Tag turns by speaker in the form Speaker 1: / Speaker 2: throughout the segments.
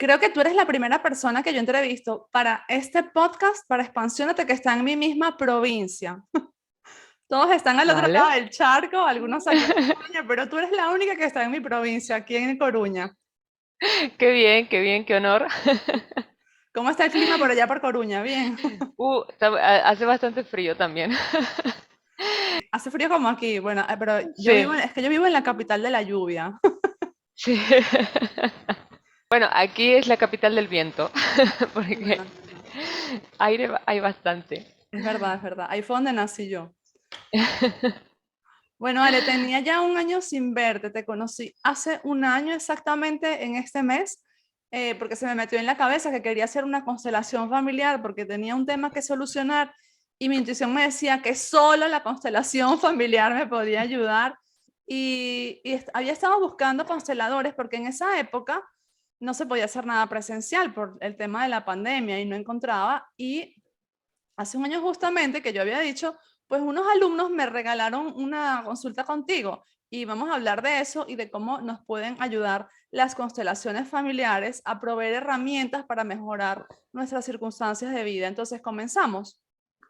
Speaker 1: Creo que tú eres la primera persona que yo entrevisto para este podcast, para Expansiónate, que está en mi misma provincia. Todos están al otro lado
Speaker 2: Vale.
Speaker 1: del charco, algunos aquí en España, pero tú eres la única que está en mi provincia, aquí en Coruña.
Speaker 2: Qué bien, qué honor.
Speaker 1: ¿Cómo está el clima por allá por Coruña? Bien.
Speaker 2: Hace bastante frío también.
Speaker 1: Hace frío como aquí, bueno, pero
Speaker 2: Sí,
Speaker 1: es que yo vivo en la capital de la lluvia.
Speaker 2: sí. Bueno, aquí es la capital del viento, porque
Speaker 1: Bueno, es verdad.
Speaker 2: aire hay bastante.
Speaker 1: Es verdad, es verdad. Ahí fue donde nací yo. Bueno, Ale, tenía ya un año sin verte. Te conocí hace un año exactamente en este mes, porque se me metió en la cabeza que quería hacer una constelación familiar porque tenía un tema que solucionar y mi intuición me decía que solo la constelación familiar me podía ayudar. Había estado buscando consteladores porque en esa época no se podía hacer nada presencial por el tema de la pandemia y no encontraba. Y hace un año justamente que yo había dicho, pues unos alumnos me regalaron una consulta contigo y vamos a hablar de eso y de cómo nos pueden ayudar las constelaciones familiares a proveer herramientas para mejorar nuestras circunstancias de vida. Entonces, comenzamos.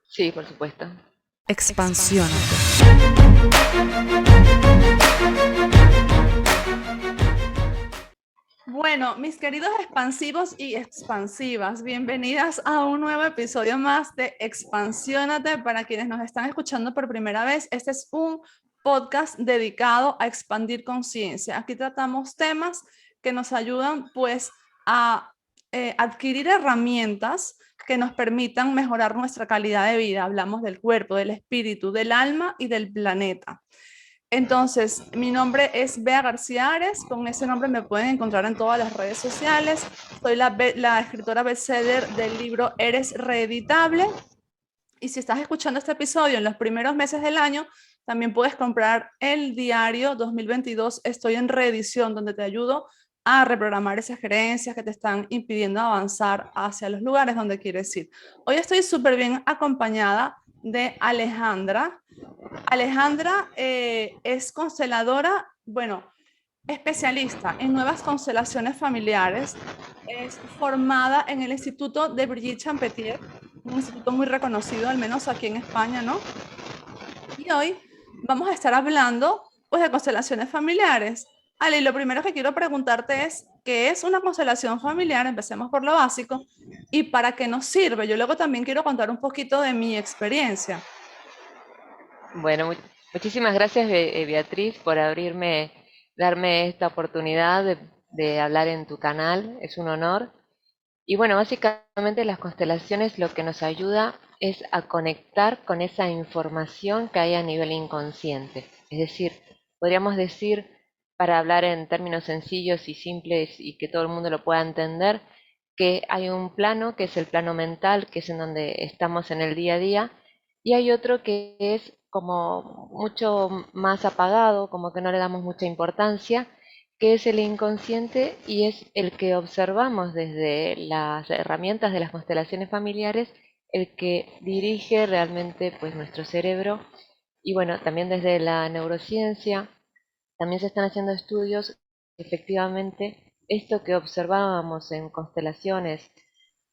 Speaker 2: Sí, por supuesto.
Speaker 1: Expansiónate. Bueno, mis queridos expansivos y expansivas, bienvenidas a un nuevo episodio más de Expansiónate. Para quienes nos están escuchando por primera vez, este es un podcast dedicado a expandir conciencia. Aquí tratamos temas que nos ayudan pues a adquirir herramientas que nos permitan mejorar nuestra calidad de vida. Hablamos del cuerpo, del espíritu, del alma y del planeta. Entonces, mi nombre es Bea García Ares, con ese nombre me pueden encontrar en todas las redes sociales. Soy la escritora bestseller del libro Eres Reeditable. Y si estás escuchando este episodio en los primeros meses del año, también puedes comprar el diario 2022. Estoy en reedición, donde te ayudo a reprogramar esas creencias que te están impidiendo avanzar hacia los lugares donde quieres ir. Hoy estoy súper bien acompañada de Alejandra. Alejandra es consteladora, bueno, especialista en nuevas constelaciones familiares. Es formada en el Instituto de Brigitte Champetier, un instituto muy reconocido, al menos aquí en España, ¿no? Y hoy vamos a estar hablando, pues, de constelaciones familiares. Ale, lo primero que quiero preguntarte es, ¿qué es una constelación familiar? Empecemos por lo básico. ¿Y para qué nos sirve? Yo luego también quiero contar un poquito de mi experiencia.
Speaker 2: Bueno, muchísimas gracias, Beatriz, por darme esta oportunidad de hablar en tu canal. Es un honor. Y bueno, básicamente las constelaciones lo que nos ayuda es a conectar con esa información que hay a nivel inconsciente. Es decir, podríamos decir, para hablar en términos sencillos y simples y que todo el mundo lo pueda entender, que hay un plano que es el plano mental, que es en donde estamos en el día a día, y hay otro que es como mucho más apagado, como que no le damos mucha importancia, que es el inconsciente y es el que observamos desde las herramientas de las constelaciones familiares, el que dirige realmente pues nuestro cerebro. Y bueno, también desde la neurociencia también se están haciendo estudios. Efectivamente, esto que observábamos en constelaciones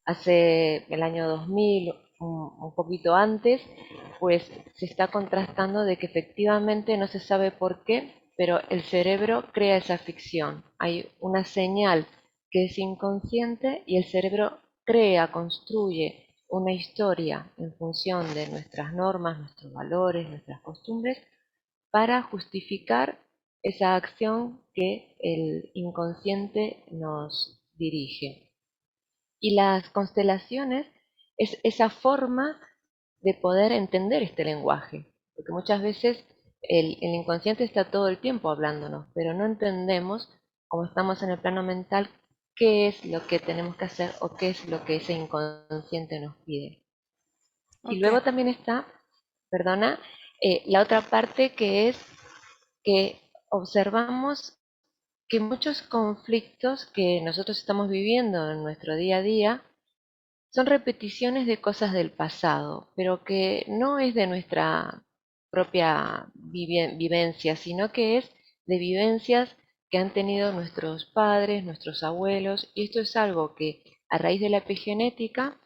Speaker 2: hace el año 2000, un poquito antes, pues se está contrastando de que efectivamente no se sabe por qué, pero el cerebro crea esa ficción. Hay una señal que es inconsciente y el cerebro crea, construye una historia en función de nuestras normas, nuestros valores, nuestras costumbres, para justificar esa acción que el inconsciente nos dirige. Y las constelaciones es esa forma de poder entender este lenguaje, porque muchas veces el inconsciente está todo el tiempo hablándonos, pero no entendemos, como estamos en el plano mental, qué es lo que tenemos que hacer o qué es lo que ese inconsciente nos pide. Y
Speaker 1: Ok.
Speaker 2: luego también está, perdona, la otra parte que es que observamos que muchos conflictos que nosotros estamos viviendo en nuestro día a día son repeticiones de cosas del pasado, pero que no es de nuestra propia vivencia, sino que es de vivencias que han tenido nuestros padres, nuestros abuelos, y esto es algo que a raíz de la epigenética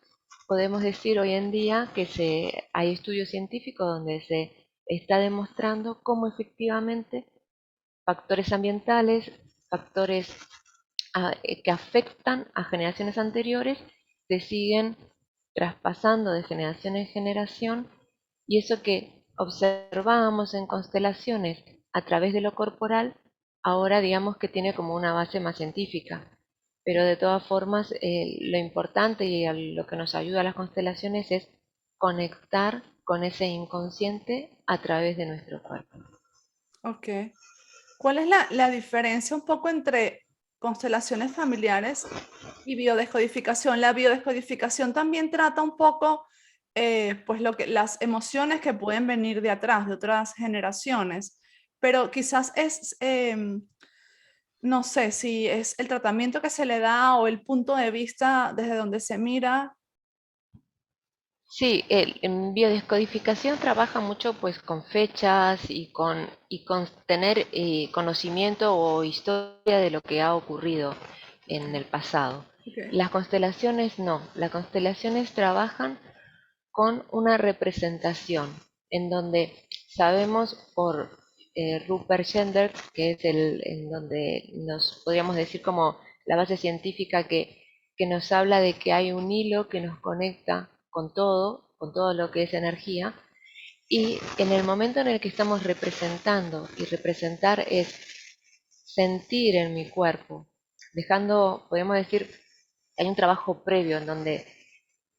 Speaker 2: podemos decir hoy en día que hay estudios científicos donde se está demostrando cómo efectivamente factores ambientales, factores que afectan a generaciones anteriores, se siguen traspasando de generación en generación, y eso que observábamos en constelaciones a través de lo corporal, ahora digamos que tiene como una base más científica. Pero de todas formas, lo importante y lo que nos ayuda a las constelaciones es conectar con ese inconsciente a través de nuestro cuerpo.
Speaker 1: Ok. ¿Cuál es la diferencia un poco entre constelaciones familiares y biodescodificación? La biodescodificación también trata un poco pues las emociones que pueden venir de atrás, de otras generaciones, pero quizás es, no sé si es el tratamiento que se le da o el punto de vista desde donde se mira.
Speaker 2: Sí, en biodescodificación trabaja mucho pues con fechas y con tener conocimiento o historia de lo que ha ocurrido en el pasado.
Speaker 1: Okay.
Speaker 2: Las constelaciones no, las constelaciones trabajan con una representación en donde sabemos por Rupert Sheldrake, que es en donde nos podríamos decir como la base científica que nos habla de que hay un hilo que nos conecta con todo lo que es energía, y en el momento en el que estamos representando, y representar es sentir en mi cuerpo, dejando, podemos decir, hay un trabajo previo en donde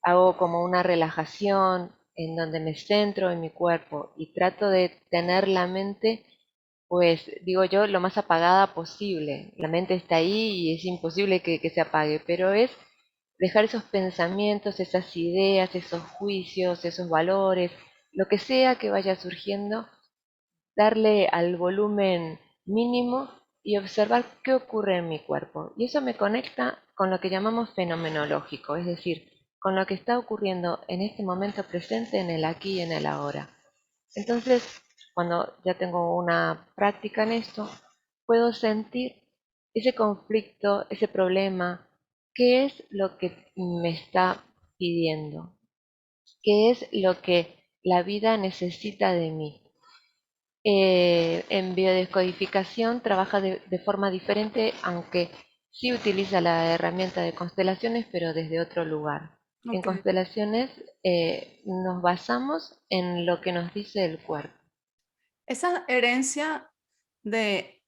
Speaker 2: hago como una relajación, en donde me centro en mi cuerpo y trato de tener la mente, pues digo yo, lo más apagada posible. La mente está ahí y es imposible que se apague, pero es dejar esos pensamientos, esas ideas, esos juicios, esos valores, lo que sea que vaya surgiendo, darle al volumen mínimo y observar qué ocurre en mi cuerpo. Y eso me conecta con lo que llamamos fenomenológico, es decir, con lo que está ocurriendo en este momento presente, en el aquí y en el ahora. Entonces, cuando ya tengo una práctica en esto, puedo sentir ese conflicto, ese problema, qué es lo que me está pidiendo, qué es lo que la vida necesita de mí. En biodescodificación trabaja de forma diferente, aunque sí utiliza la herramienta de constelaciones, pero desde otro lugar. En
Speaker 1: Ok.
Speaker 2: constelaciones nos basamos en lo que nos dice el cuerpo.
Speaker 1: Esa herencia de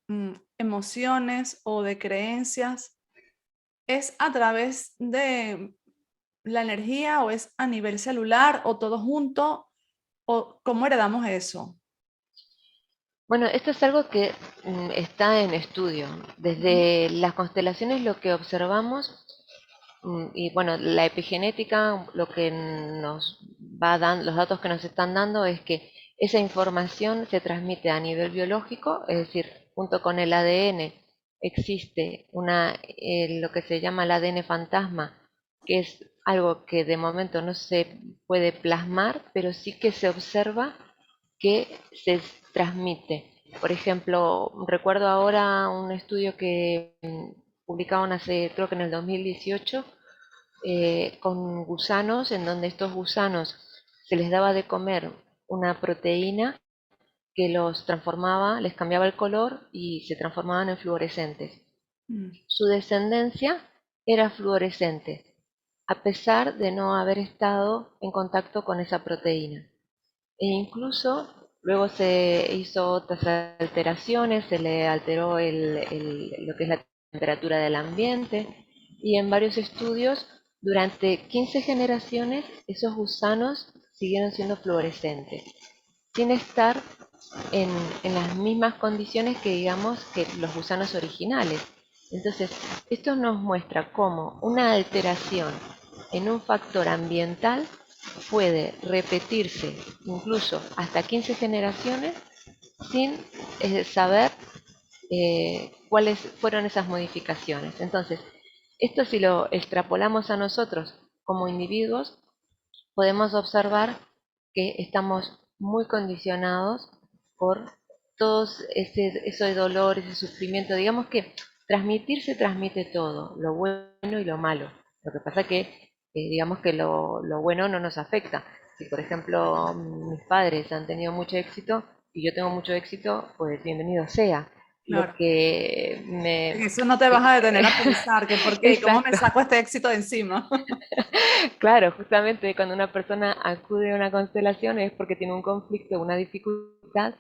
Speaker 1: emociones o de creencias es a través de la energía o es a nivel celular o todo junto o cómo heredamos eso.
Speaker 2: Bueno, esto es algo que está en estudio.
Speaker 1: Ujú.
Speaker 2: Desde las constelaciones lo que observamos, y bueno, la epigenética lo que nos va dando, los datos que nos están dando es que esa información se transmite a nivel biológico, es decir, junto con el ADN existe lo que se llama el ADN fantasma, que es algo que de momento no se puede plasmar, pero sí que se observa que se transmite. Por ejemplo, recuerdo ahora un estudio que publicaron hace, creo que en el 2018, con gusanos, en donde estos gusanos se les daba de comer una proteína que los transformaba, les cambiaba el color y se transformaban en fluorescentes.
Speaker 1: Mm.
Speaker 2: Su descendencia era fluorescente, a pesar de no haber estado en contacto con esa proteína. E incluso luego se hizo otras alteraciones, se le alteró lo que es la temperatura del ambiente, y en varios estudios durante 15 generaciones esos gusanos siguieron siendo fluorescentes, sin estar en, en las mismas condiciones que digamos que los gusanos originales. Entonces, esto nos muestra cómo una alteración en un factor ambiental puede repetirse incluso hasta 15 generaciones sin saber cuáles fueron esas modificaciones. Entonces, esto si lo extrapolamos a nosotros como individuos, podemos observar que estamos muy condicionados por todo eso de dolor, ese sufrimiento, digamos que transmitir se transmite todo, lo bueno y lo malo. Lo que pasa que, digamos que lo bueno no nos afecta. Si, por ejemplo, mis padres han tenido mucho éxito y yo tengo mucho éxito, pues bienvenido sea. Lo
Speaker 1: Claro.
Speaker 2: que
Speaker 1: En
Speaker 2: me...
Speaker 1: eso no te vas a detener a pensar que por qué, cómo me
Speaker 2: Exacto.
Speaker 1: saco este éxito de encima.
Speaker 2: Claro, justamente cuando una persona acude a una constelación es porque tiene un conflicto, una dificultad,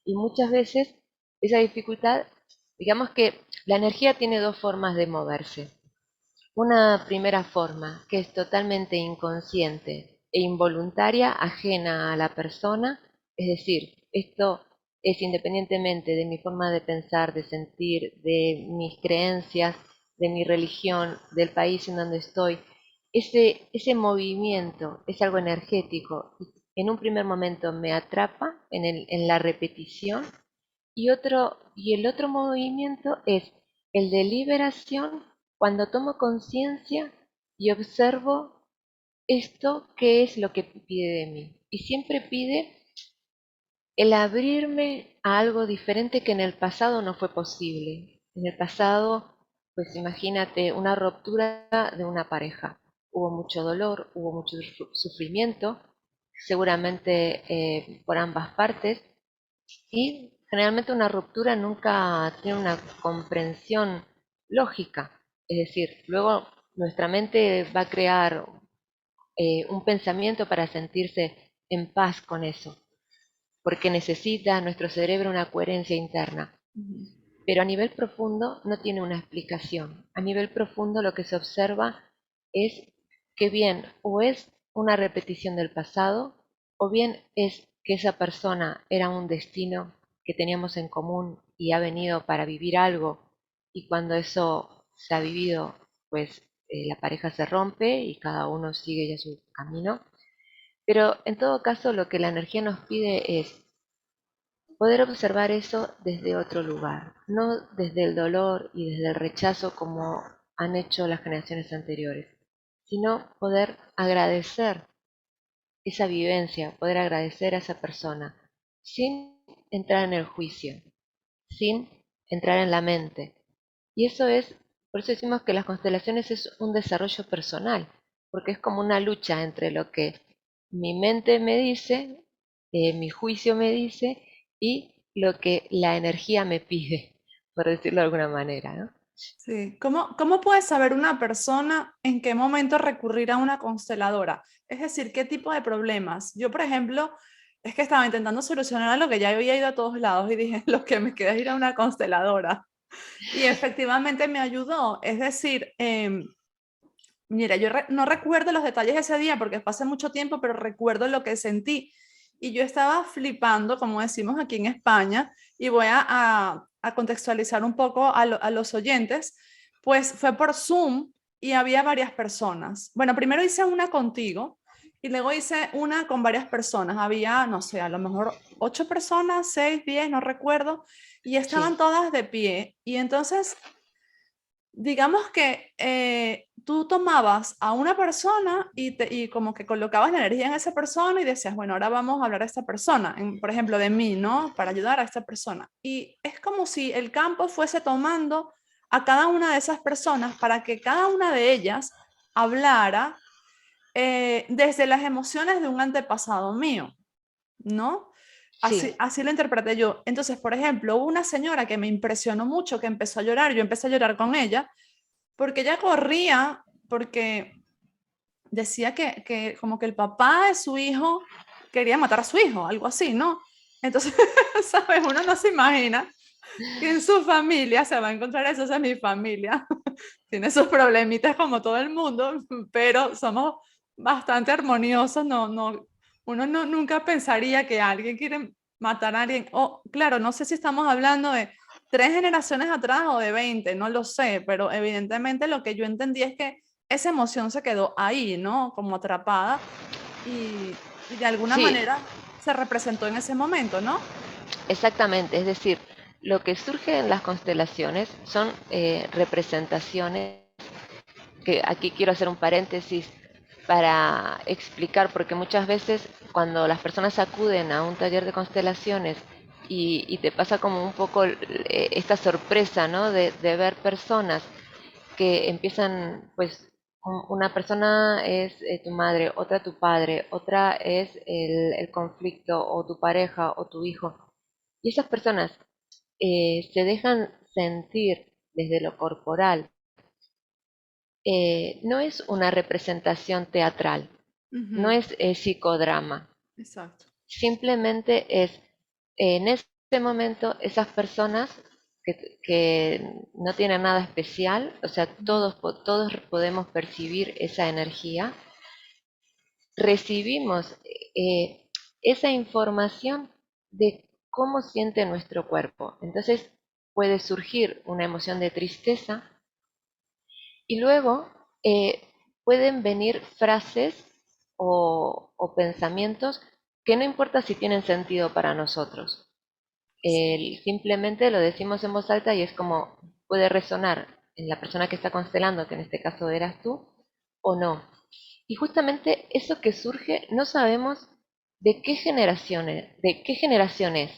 Speaker 2: y muchas veces esa dificultad, digamos que la energía tiene dos formas de moverse. Una primera forma, que es totalmente inconsciente e involuntaria, ajena a la persona, es decir, esto es independientemente de mi forma de pensar, de sentir, de mis creencias, de mi religión, del país en donde estoy. Ese movimiento es algo energético. En un primer momento me atrapa en la repetición y el otro movimiento es el de liberación cuando tomo conciencia y observo esto, qué es lo que pide de mí. Y siempre pide el abrirme a algo diferente que en el pasado no fue posible. En el pasado, pues imagínate una ruptura de una pareja. Hubo mucho dolor, hubo mucho sufrimiento, seguramente por ambas partes, y generalmente una ruptura nunca tiene una comprensión lógica. Es decir, luego nuestra mente va a crear un pensamiento para sentirse en paz con eso, porque necesita nuestro cerebro una coherencia interna.
Speaker 1: Ujú.
Speaker 2: Pero a nivel profundo no tiene una explicación. A nivel profundo lo que se observa es que bien o es una repetición del pasado o bien es que esa persona era un destino que teníamos en común y ha venido para vivir algo y cuando eso se ha vivido, pues la pareja se rompe y cada uno sigue ya su camino. Pero en todo caso lo que la energía nos pide es poder observar eso desde otro lugar, no desde el dolor y desde el rechazo como han hecho las generaciones anteriores, sino poder agradecer esa vivencia, poder agradecer a esa persona, sin entrar en el juicio, sin entrar en la mente. Y eso es, por eso decimos que las constelaciones es un desarrollo personal, porque es como una lucha entre lo que mi mente me dice, mi juicio me dice, y lo que la energía me pide, por decirlo de alguna manera, ¿no?
Speaker 1: Sí. ¿Cómo puede saber una persona en qué momento recurrir a una consteladora? Es decir, ¿qué tipo de problemas? Yo, por ejemplo, es que estaba intentando solucionar lo que ya había ido a todos lados y dije, lo que me queda es ir a una consteladora. Y efectivamente me ayudó. Es decir, mira, yo no recuerdo los detalles de ese día porque fue hace mucho tiempo, pero recuerdo lo que sentí. Y yo estaba flipando, como decimos aquí en España, y voy a contextualizar un poco a los oyentes, pues fue por Zoom y había varias personas. Bueno, primero hice una contigo y luego hice una con varias personas. Había, no sé, a lo mejor 8 personas, 6, 10, no recuerdo, y
Speaker 2: Sí,
Speaker 1: estaban todas de pie. Y entonces digamos que tú tomabas a una persona y como que colocabas la energía en esa persona y decías, bueno, ahora vamos a hablar a esta persona, por ejemplo, de mí, ¿no? Para ayudar a esta persona. Y es como si el campo fuese tomando a cada una de esas personas para que cada una de ellas hablara desde las emociones de un antepasado mío, ¿no?
Speaker 2: sí,
Speaker 1: Así lo interpreté yo. Entonces, por ejemplo, hubo una señora que me impresionó mucho, que empezó a llorar, yo empecé a llorar con ella porque ella corría, porque decía que como que el papá de su hijo quería matar a su hijo, algo así, ¿no? Entonces, ¿sabes? Uno no se imagina que en su familia se va a encontrar eso, esa es mi familia. Tiene sus problemitas como todo el mundo, pero somos bastante armoniosos, uno nunca pensaría que alguien quiere matar a alguien. O, claro, no sé si estamos hablando de 3 generaciones atrás o de 20, no lo sé, pero evidentemente lo que yo entendí es que esa emoción se quedó ahí, ¿no? Como atrapada y de alguna
Speaker 2: sí,
Speaker 1: manera se representó en ese momento, ¿no?
Speaker 2: exactamente. Es decir, lo que surge en las constelaciones son representaciones, que aquí quiero hacer un paréntesis para explicar, porque muchas veces cuando las personas acuden a un taller de constelaciones y te pasa como un poco esta sorpresa, ¿no? De ver personas que empiezan, pues, una persona es tu madre, otra tu padre, otra es el conflicto, o tu pareja, o tu hijo. Y esas personas se dejan sentir desde lo corporal. No es una representación teatral, no
Speaker 1: Ujú,
Speaker 2: es psicodrama,
Speaker 1: exacto.
Speaker 2: simplemente es en ese momento esas personas que no tienen nada especial, o sea,
Speaker 1: Ujú,
Speaker 2: todos podemos percibir esa energía, recibimos esa información de cómo siente nuestro cuerpo. Entonces puede surgir una emoción de tristeza y luego eh, pueden venir frases o pensamientos que no importa si tienen sentido para nosotros. Simplemente lo decimos en voz alta y es como puede resonar en la persona que está constelando, que en este caso eras tú, o no. Y justamente eso que surge no sabemos de qué generación es,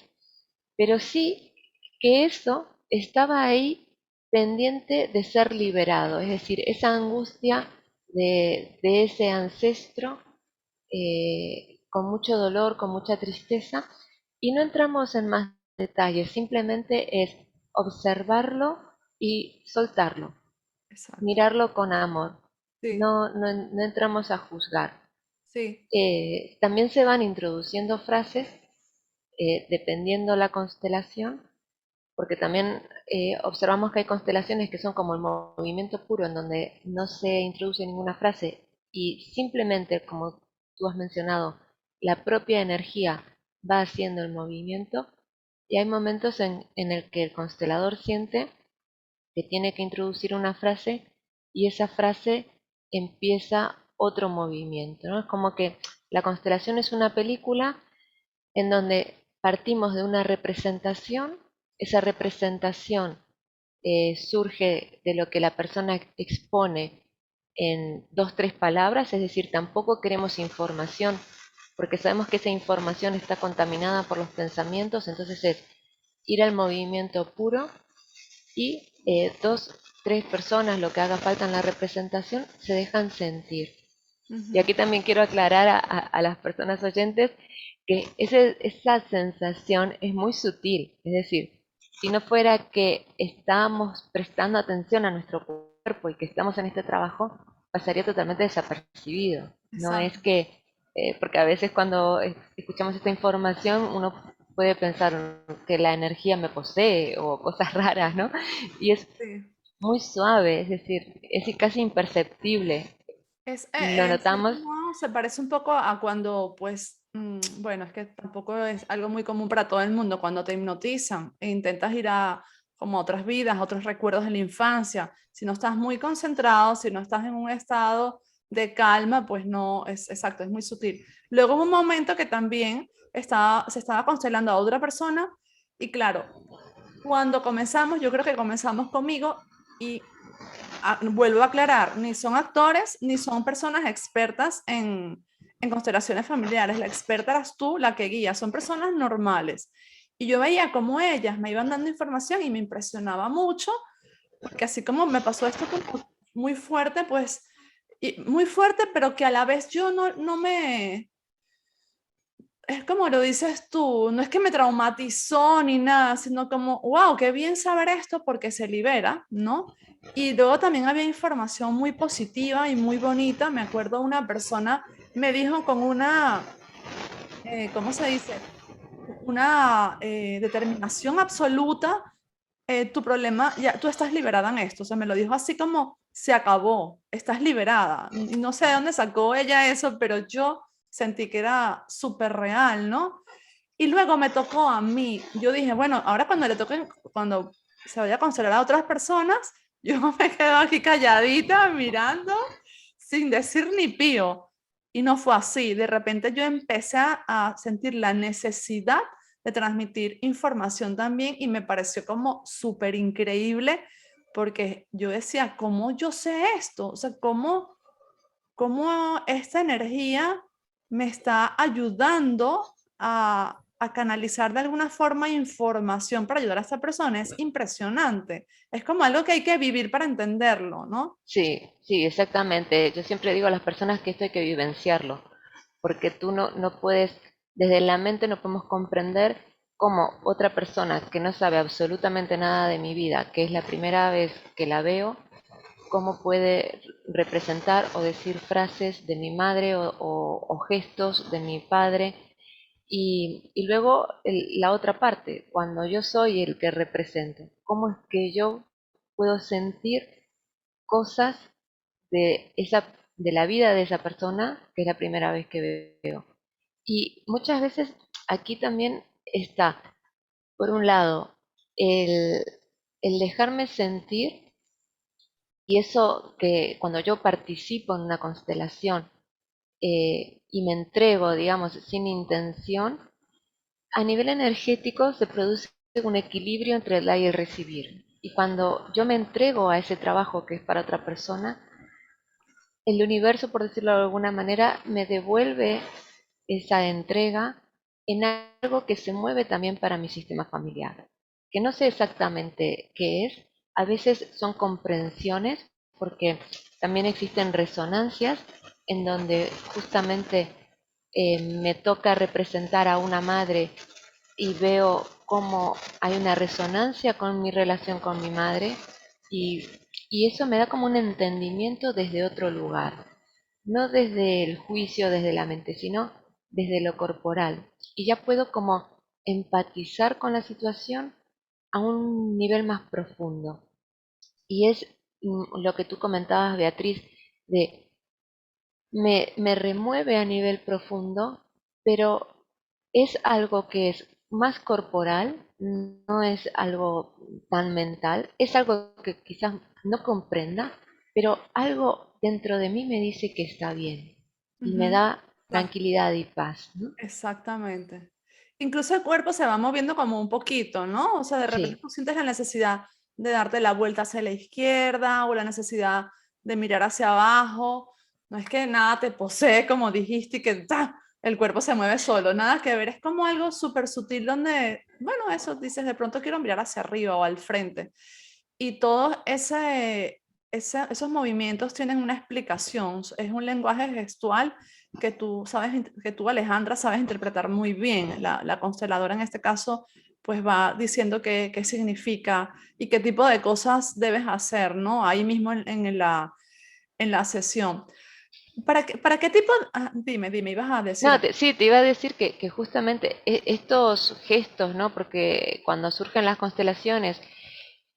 Speaker 2: pero sí que eso estaba ahí pendiente de ser liberado, es decir, esa angustia de ese ancestro con mucho dolor, con mucha tristeza, y no entramos en más detalles, simplemente es observarlo y soltarlo,
Speaker 1: exacto.
Speaker 2: mirarlo con amor,
Speaker 1: Sí,
Speaker 2: no entramos a juzgar.
Speaker 1: sí.
Speaker 2: También se van introduciendo frases dependiendo la constelación, porque también observamos que hay constelaciones que son como el movimiento puro, en donde no se introduce ninguna frase y simplemente, como tú has mencionado, la propia energía va haciendo el movimiento, y hay momentos en el que el constelador siente que tiene que introducir una frase y esa frase empieza otro movimiento, ¿no? Es como que la constelación es una película en donde partimos de una representación, esa representación surge de lo que la persona expone en dos, tres palabras, es decir, tampoco queremos información, porque sabemos que esa información está contaminada por los pensamientos, entonces es ir al movimiento puro y dos, tres personas, lo que haga falta en la representación, se dejan sentir. Y
Speaker 1: Ujú,
Speaker 2: aquí también quiero aclarar a las personas oyentes que esa sensación es muy sutil, es decir, si no fuera que estamos prestando atención a nuestro cuerpo y que estamos en este trabajo, pasaría totalmente desapercibido. No es
Speaker 1: exacto.
Speaker 2: que, porque a veces cuando escuchamos esta información uno puede pensar que la energía me posee o cosas raras, ¿no? Y es
Speaker 1: Sí.
Speaker 2: muy suave, es decir, es casi imperceptible. Lo
Speaker 1: En cierto
Speaker 2: notamos.
Speaker 1: modo se parece un poco a cuando, pues, bueno, es que tampoco es algo muy común para todo el mundo, cuando te hipnotizan e intentas ir a como a otras vidas, a otros recuerdos de la infancia. Si no estás muy concentrado, si no estás en un estado de calma, pues no, es exacto, es muy sutil. Luego hubo un momento que también se estaba constelando a otra persona y claro, cuando comenzamos, yo creo que comenzamos conmigo y vuelvo a aclarar, ni son actores ni son personas expertas en constelaciones familiares. La experta eras tú, la que guía, son personas normales. Y yo veía cómo ellas me iban dando información y me impresionaba mucho, porque así como me pasó esto como muy fuerte, pues, y muy fuerte, pero que a la vez yo no me, es como lo dices tú, no es que me traumatizó ni nada, sino como, wow, qué bien saber esto porque se libera, ¿no? Y luego también había información muy positiva y muy bonita. Me acuerdo una persona me dijo con una, ¿cómo se dice? Una determinación absoluta, tu problema, ya tú estás liberada en esto. O sea, me lo dijo así como, se acabó, estás liberada. Y no sé de dónde sacó ella eso, pero yo sentí que era súper real, ¿no? Y luego me tocó a mí. Yo dije, bueno, ahora cuando le toquen, cuando se vaya a considerar a otras personas, yo me quedo aquí calladita mirando sin decir ni pío. Y no fue así. De repente yo empecé a sentir la necesidad de transmitir información también y me pareció como súper increíble porque yo decía, ¿cómo yo sé esto? O sea, ¿cómo esta energía me está ayudando a canalizar de alguna forma información para ayudar a esta persona es impresionante. Es como algo que hay que vivir para entenderlo, ¿no?
Speaker 2: Sí, sí, exactamente. Yo siempre digo a las personas que esto hay que vivenciarlo, porque tú no puedes, desde la mente no podemos comprender cómo otra persona que no sabe absolutamente nada de mi vida, que es la primera vez que la veo, cómo puede representar o decir frases de mi madre o gestos de mi padre. Y luego la otra parte, cuando yo soy el que represento, cómo es que yo puedo sentir cosas de la vida de esa persona, que es la primera vez que veo. Y muchas veces aquí también está, por un lado, el, el dejarme sentir, y eso que cuando yo participo en una constelación y me entrego, digamos, sin intención, a nivel energético se produce un equilibrio entre el dar y el recibir. Y cuando yo me entrego a ese trabajo que es para otra persona, el universo, por decirlo de alguna manera, me devuelve esa entrega en algo que se mueve también para mi sistema familiar, que no sé exactamente qué es, a veces son comprensiones, porque también existen resonancias en donde justamente me toca representar a una madre y veo cómo hay una resonancia con mi relación con mi madre y, y eso me da como un entendimiento desde otro lugar, no desde el juicio, desde la mente, sino desde lo corporal. Y ya puedo como empatizar con la situación a un nivel más profundo. Y es lo que tú comentabas, Beatriz, de me remueve a nivel profundo, pero es algo que es más corporal, no es algo tan mental, es algo que quizás no comprenda, pero algo dentro de mí me dice que está bien y me
Speaker 1: Ujú.
Speaker 2: da
Speaker 1: Ah,
Speaker 2: tranquilidad y paz, ¿no?
Speaker 1: exactamente. Incluso el cuerpo se va moviendo como un poquito, ¿no? O sea, de repente
Speaker 2: Sí,
Speaker 1: tú sientes la necesidad de darte la vuelta hacia la izquierda o la necesidad de mirar hacia abajo. No es que nada te posee, como dijiste, y que ¡ta! El cuerpo se mueve solo. Nada que ver. Es como algo súper sutil donde, bueno, eso dices, de pronto quiero mirar hacia arriba o al frente. Y todos esos movimientos tienen una explicación. Es un lenguaje gestual que tú sabes, que tú, Alejandra, sabes interpretar muy bien. La consteladora en este caso, pues va diciendo qué significa y qué tipo de cosas debes hacer, ¿no? Ahí mismo en la sesión. ¿Para qué tipo? Dime, ibas a decir
Speaker 2: no,
Speaker 1: algo.
Speaker 2: sí, te iba a decir que justamente estos gestos, ¿no? Porque cuando surgen las constelaciones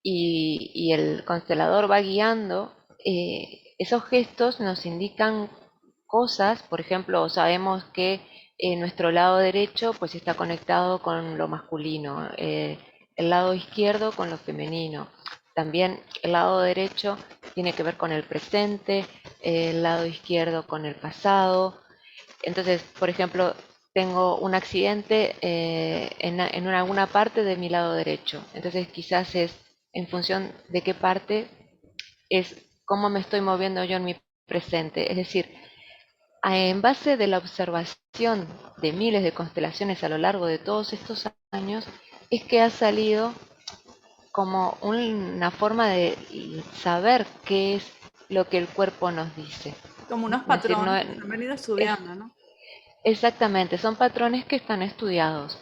Speaker 2: y el constelador va guiando, esos gestos nos indican cosas, por ejemplo, sabemos que nuestro lado derecho pues está conectado con lo masculino, el lado izquierdo con lo femenino. También el lado derecho tiene que ver con el presente, el lado izquierdo con el pasado. Entonces, por ejemplo, tengo un accidente en alguna parte de mi lado derecho. Entonces, quizás es en función de qué parte, es cómo me estoy moviendo yo en mi presente. Es decir, en base de la observación de miles de constelaciones a lo largo de todos estos años, es que ha salido como una forma de saber qué es lo que el cuerpo nos dice.
Speaker 1: Como unos
Speaker 2: Es decir, no
Speaker 1: patrones que se han venido
Speaker 2: es
Speaker 1: estudiando, ¿no?
Speaker 2: exactamente, son patrones que están estudiados.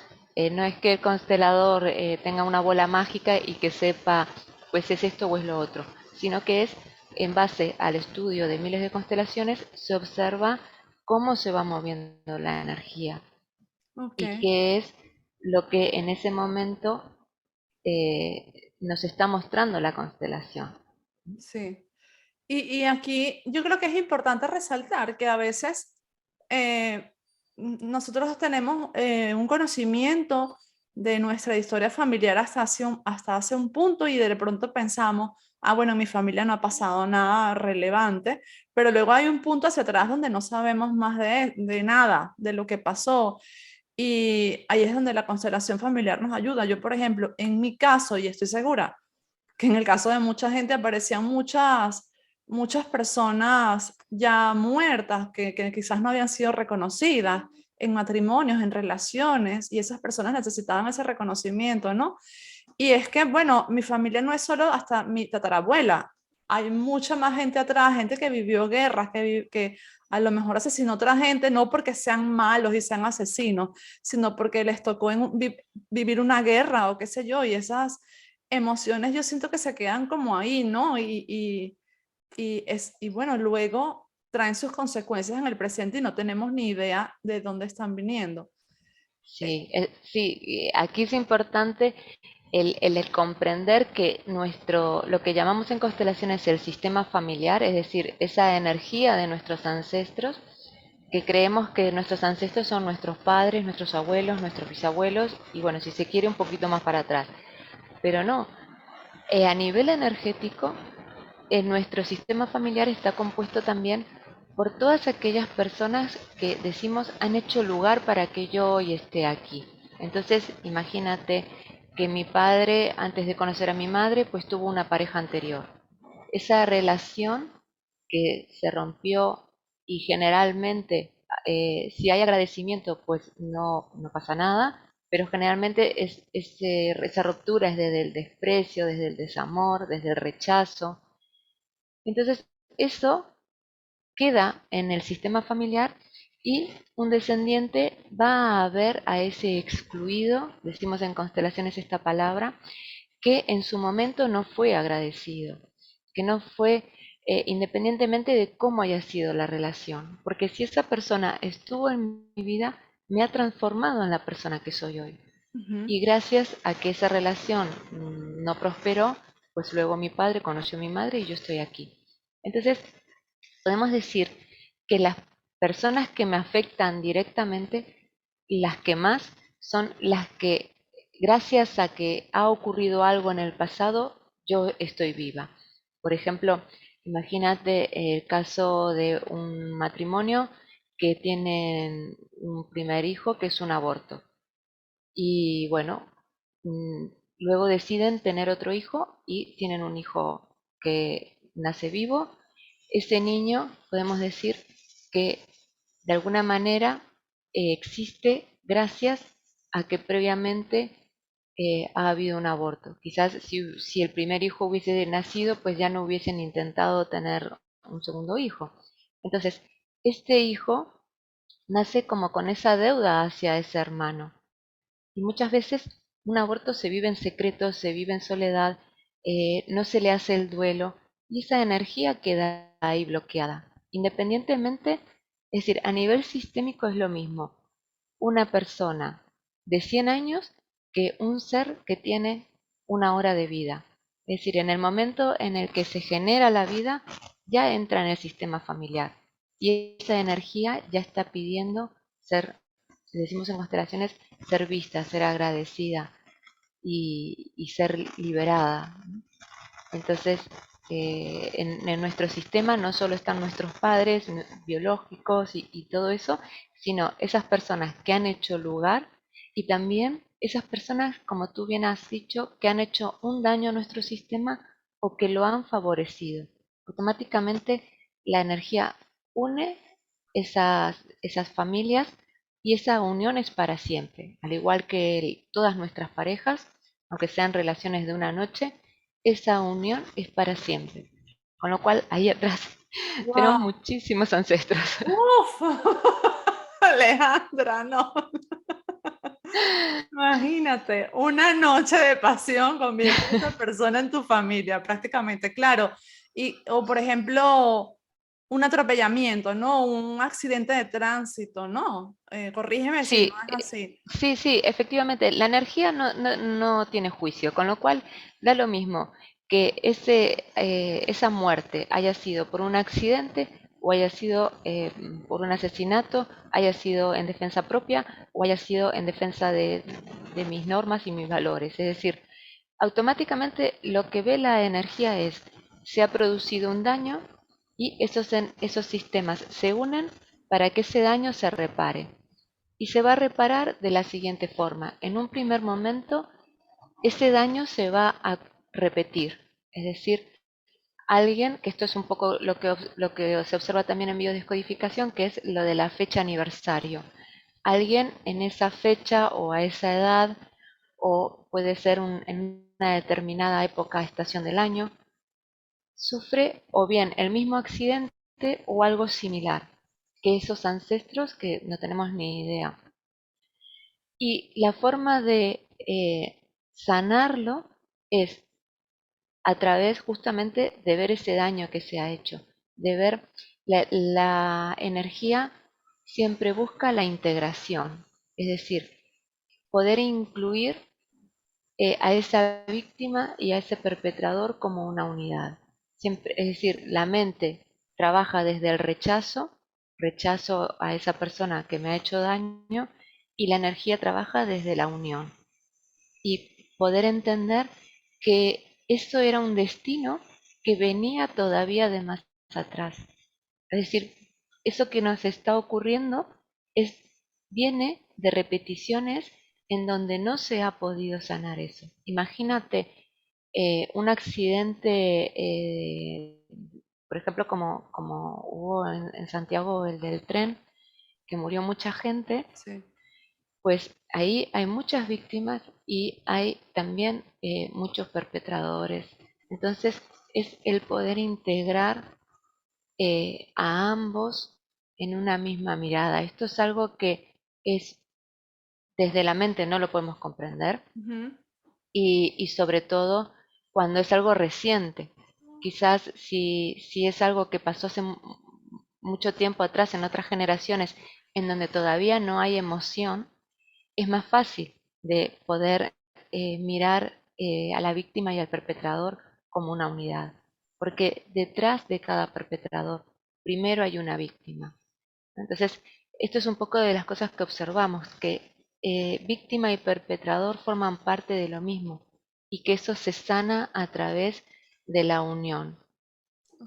Speaker 2: No es que el constelador tenga una bola mágica y que sepa, pues es esto o es lo otro, sino que es en base al estudio de miles de constelaciones, se observa cómo se va moviendo la energía
Speaker 1: Ok,
Speaker 2: y qué es lo que en ese momento nos está mostrando la constelación.
Speaker 1: sí. Y aquí yo creo que es importante resaltar que a veces nosotros tenemos un conocimiento de nuestra historia familiar hasta hace un punto y de pronto pensamos, bueno, en mi familia no ha pasado nada relevante, pero luego hay un punto hacia atrás donde no sabemos más de nada, de lo que pasó. Y ahí es donde la constelación familiar nos ayuda. Yo, por ejemplo, en mi caso, y estoy segura que en el caso de mucha gente aparecían muchas personas ya muertas que quizás no habían sido reconocidas. en matrimonios, en relaciones, y esas personas necesitaban ese reconocimiento, ¿no? Y es que, bueno, mi familia no es solo hasta mi tatarabuela, hay mucha más gente atrás, gente que vivió guerras, que a lo mejor asesinó a otra gente, no porque sean malos y sean asesinos, sino porque les tocó vivir una guerra o qué sé yo, y esas emociones yo siento que se quedan como ahí, ¿no? Y bueno, luego traen sus consecuencias en el presente y no tenemos ni idea de dónde están viniendo.
Speaker 2: Sí, sí, aquí es importante el comprender que lo que llamamos en constelaciones el sistema familiar, es decir, esa energía de nuestros ancestros, que creemos que nuestros ancestros son nuestros padres, nuestros abuelos, nuestros bisabuelos, y bueno, si se quiere un poquito más para atrás. Pero no, a nivel energético, nuestro sistema familiar está compuesto también por todas aquellas personas que decimos han hecho lugar para que yo hoy esté aquí. Entonces, imagínate que mi padre, antes de conocer a mi madre, pues tuvo una pareja anterior. Esa relación que se rompió y generalmente, si hay agradecimiento, pues no pasa nada, pero generalmente esa ruptura es desde el desprecio, desde el desamor, desde el rechazo. Entonces, eso queda en el sistema familiar y un descendiente va a ver a ese excluido, decimos en constelaciones esta palabra, que en su momento no fue agradecido, que no fue independientemente de cómo haya sido la relación, porque si esa persona estuvo en mi vida, me ha transformado en la persona que soy hoy.
Speaker 1: Ujú.
Speaker 2: Y gracias a que esa relación no prosperó, pues luego mi padre conoció a mi madre y yo estoy aquí. Entonces, podemos decir que las personas que me afectan directamente, las que más, son las que, gracias a que ha ocurrido algo en el pasado, yo estoy viva. Por ejemplo, imagínate el caso de un matrimonio que tienen un primer hijo que es un aborto. Y bueno, mm, luego deciden tener otro hijo y tienen un hijo que nace vivo. Ese niño, podemos decir que de alguna manera existe gracias a que previamente ha habido un aborto. Quizás si el primer hijo hubiese nacido, pues ya no hubiesen intentado tener un segundo hijo. Entonces, este hijo nace como con esa deuda hacia ese hermano. Y muchas veces un aborto se vive en secreto, se vive en soledad, no se le hace el duelo y esa energía queda ahí bloqueada. Independientemente, es decir, a nivel sistémico es lo mismo. Una persona de 100 años que un ser que tiene una hora de vida. Es decir, en el momento en el que se genera la vida, ya entra en el sistema familiar y esa energía ya está pidiendo ser, decimos en constelaciones, ser vista, ser agradecida y ser liberada. Entonces, en nuestro sistema no solo están nuestros padres biológicos y todo eso, sino esas personas que han hecho lugar y también esas personas, como tú bien has dicho, que han hecho un daño a nuestro sistema o que lo han favorecido. Automáticamente la energía une esas familias y esa unión es para siempre. Al igual que todas nuestras parejas, aunque sean relaciones de una noche, esa unión es para siempre. Con lo cual, ahí atrás tenemos
Speaker 1: Wow.
Speaker 2: muchísimos ancestros.
Speaker 1: Uf, Alejandra, no. Imagínate, una noche de pasión convierte a esa persona en tu familia, prácticamente, claro. O por ejemplo, un atropellamiento, ¿no? Un accidente de tránsito, ¿no? Corrígeme si no
Speaker 2: Sí,
Speaker 1: es así.
Speaker 2: sí, efectivamente, la energía no tiene juicio, con lo cual da lo mismo que esa muerte haya sido por un accidente o haya sido por un asesinato, haya sido en defensa propia o haya sido en defensa de mis normas y mis valores. Es decir, automáticamente lo que ve la energía es, se ha producido un daño y esos sistemas se unen para que ese daño se repare. Y se va a reparar de la siguiente forma. En un primer momento, ese daño se va a repetir. Es decir, alguien, que esto es un poco lo que se observa también en biodescodificación, que es lo de la fecha aniversario. alguien en esa fecha o a esa edad, o puede ser en una determinada época, estación del año, sufre o bien el mismo accidente o algo similar que esos ancestros que no tenemos ni idea. Y la forma de sanarlo es a través justamente de ver ese daño que se ha hecho, de ver la energía siempre busca la integración, es decir, poder incluir a esa víctima y a ese perpetrador como una unidad. Siempre, es decir, la mente trabaja desde el rechazo, rechazo a esa persona que me ha hecho daño, y la energía trabaja desde la unión. Y poder entender que eso era un destino que venía todavía de más atrás. Es decir, eso que nos está ocurriendo es, viene de repeticiones en donde no se ha podido sanar eso. Imagínate un accidente, por ejemplo, como hubo en Santiago el del tren, que murió mucha gente,
Speaker 1: Sí.
Speaker 2: pues ahí hay muchas víctimas y hay también muchos perpetradores. Entonces es el poder integrar a ambos en una misma mirada. Esto es algo que es desde la mente no lo podemos comprender,
Speaker 1: Ujú.
Speaker 2: y sobre todo cuando es algo reciente. Quizás si es algo que pasó hace mucho tiempo atrás en otras generaciones en donde todavía no hay emoción, es más fácil de poder mirar a la víctima y al perpetrador como una unidad, porque detrás de cada perpetrador primero hay una víctima. Entonces, esto es un poco de las cosas que observamos, que víctima y perpetrador forman parte de lo mismo y que eso se sana a través de la unión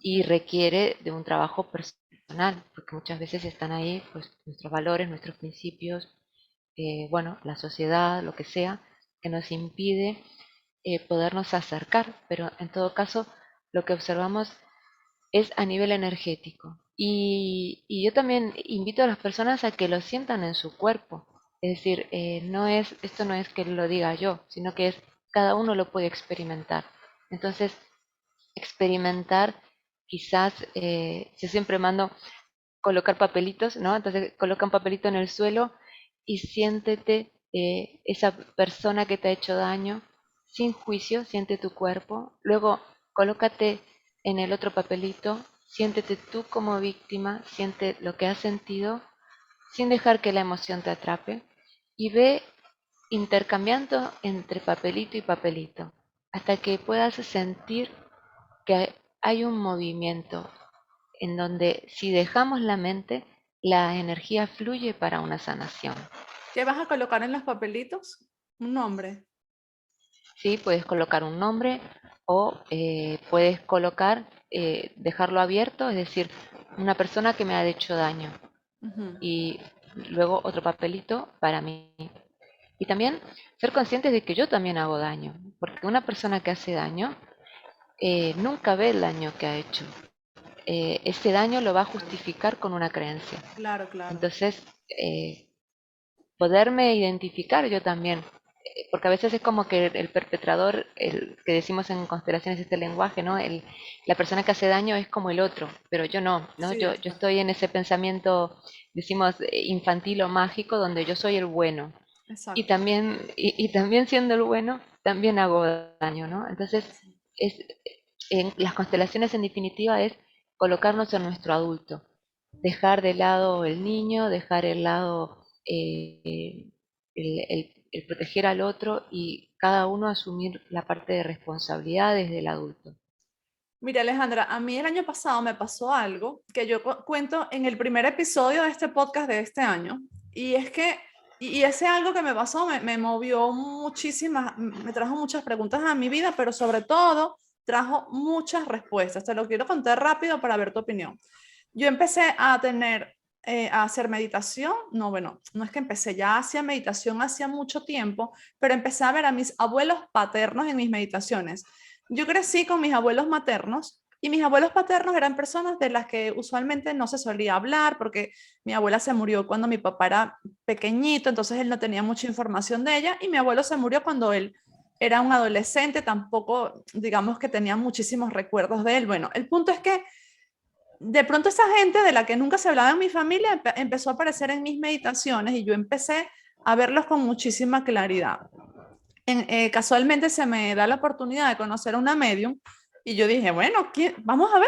Speaker 2: y
Speaker 1: Ok.
Speaker 2: requiere de un trabajo personal, porque muchas veces están ahí pues nuestros valores, nuestros principios, bueno, la sociedad, lo que sea, que nos impide podernos acercar, pero en todo caso lo que observamos es a nivel energético. Y yo también invito a las personas a que lo sientan en su cuerpo. Es decir, esto no es que lo diga yo, sino que es cada uno lo puede experimentar. Entonces, experimentar quizás, yo siempre mando colocar papelitos, ¿no? Entonces coloca un papelito en el suelo y siéntete esa persona que te ha hecho daño, sin juicio, siente tu cuerpo. Luego colócate en el otro papelito, siéntete tú como víctima, siente lo que has sentido, sin dejar que la emoción te atrape, y ve intercambiando entre papelito y papelito, hasta que puedas sentir que hay un movimiento, en donde si dejamos la mente, la energía fluye para una sanación.
Speaker 1: ¿Qué vas a colocar en los papelitos? Un nombre.
Speaker 2: ¿Sí? Puedes colocar un nombre o puedes colocar, dejarlo abierto, es decir, una persona que me ha hecho daño,
Speaker 1: Ujú.
Speaker 2: y luego otro papelito para mí. Y también ser conscientes de que yo también hago daño, porque una persona que hace daño nunca ve el daño que ha hecho. Ese daño lo va a justificar con una creencia.
Speaker 1: Claro, claro.
Speaker 2: Entonces, poderme identificar yo también, porque a veces es como que el perpetrador, el que decimos en constelaciones este lenguaje, ¿no? La persona que hace daño es como el otro, pero yo no, ¿no?
Speaker 1: Sí,
Speaker 2: Yo estoy en ese pensamiento, decimos, infantil o mágico, donde yo soy el bueno,
Speaker 1: exacto.
Speaker 2: y también siendo el bueno, también hago daño, ¿no? Entonces, es, en las constelaciones en definitiva es colocarnos en nuestro adulto, dejar de lado el niño, dejar de lado el proteger al otro, y cada uno asumir la parte de responsabilidad desde el adulto.
Speaker 1: Mira, Alejandra, a mí el año pasado me pasó algo que yo cuento en el primer episodio de este podcast de este año. Y es que, y ese algo que me pasó me movió muchísimas, me trajo muchas preguntas a mi vida, pero sobre todo trajo muchas respuestas. Te lo quiero contar rápido para ver tu opinión. Yo empecé a a hacer meditación. No, bueno, no es que empecé, ya hacía meditación hacía mucho tiempo, pero empecé a ver a mis abuelos paternos en mis meditaciones. Yo crecí con mis abuelos maternos Y mis abuelos paternos eran personas de las que usualmente no se solía hablar porque mi abuela se murió cuando mi papá era pequeñito, entonces él no tenía mucha información de ella y mi abuelo se murió cuando él era un adolescente, tampoco digamos que tenía muchísimos recuerdos de él. Bueno, el punto es que de pronto esa gente de la que nunca se hablaba en mi familia empezó a aparecer en mis meditaciones y yo empecé a verlos con muchísima claridad. Casualmente se me da la oportunidad de conocer a una medium y yo dije, bueno, vamos a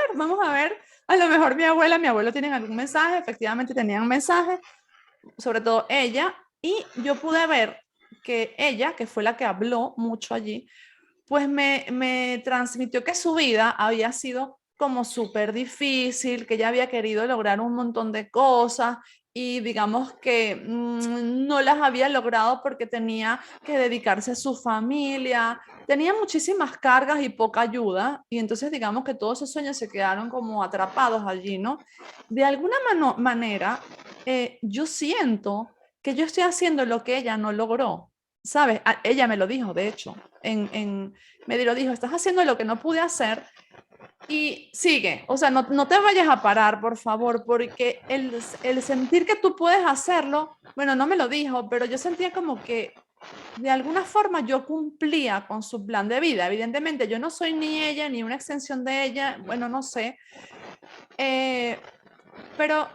Speaker 1: ver, a lo mejor mi abuelo tienen algún mensaje, efectivamente tenían mensajes, sobre todo ella, y yo pude ver que ella, que fue la que habló mucho allí, pues me transmitió que su vida había sido como súper difícil, que ella había querido lograr un montón de cosas y digamos que no las había logrado porque tenía que dedicarse a su familia, tenía muchísimas cargas y poca ayuda y entonces digamos que todos esos sueños se quedaron como atrapados allí, ¿no? De alguna manera, yo siento que yo estoy haciendo lo que ella no logró, ¿sabes? Ella me lo dijo, de hecho, me lo dijo, estás haciendo lo que no pude hacer y sigue, o sea, no te vayas a parar, por favor, porque el sentir que tú puedes hacerlo, bueno, no me lo dijo, pero yo sentía como que de alguna forma yo cumplía con su plan de vida. Evidentemente, yo no soy ni ella ni una extensión de ella, bueno, no sé, eh, pero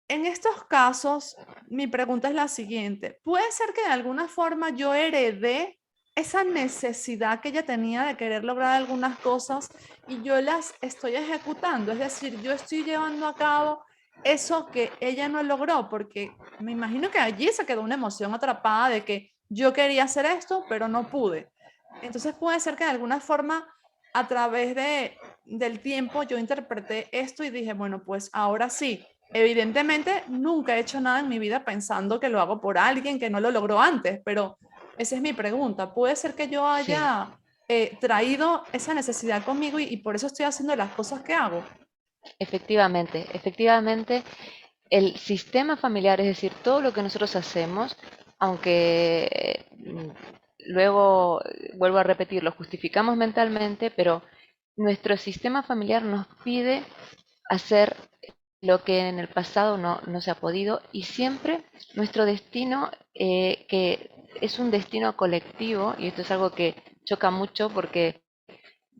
Speaker 1: en estos casos, mi pregunta es la siguiente. ¿Puede ser que de alguna forma yo heredé esa necesidad que ella tenía de querer lograr algunas cosas y yo las estoy ejecutando? Es decir, yo estoy llevando a cabo eso que ella no logró, porque me imagino que allí se quedó una emoción atrapada de que yo quería hacer esto, pero no pude. Entonces puede ser que de alguna forma a través del tiempo yo interpreté esto y dije, bueno, pues ahora sí. Evidentemente, nunca he hecho nada en mi vida pensando que lo hago por alguien que no lo logró antes, pero esa es mi pregunta. ¿Puede ser que yo
Speaker 2: Sí,
Speaker 1: haya traído esa necesidad conmigo y por eso estoy haciendo las cosas que hago?
Speaker 2: efectivamente, efectivamente, el sistema familiar, es decir, todo lo que nosotros hacemos, aunque luego, vuelvo a repetir, lo justificamos mentalmente, pero nuestro sistema familiar nos pide hacer lo que en el pasado no se ha podido y siempre nuestro destino, que es un destino colectivo, y esto es algo que choca mucho porque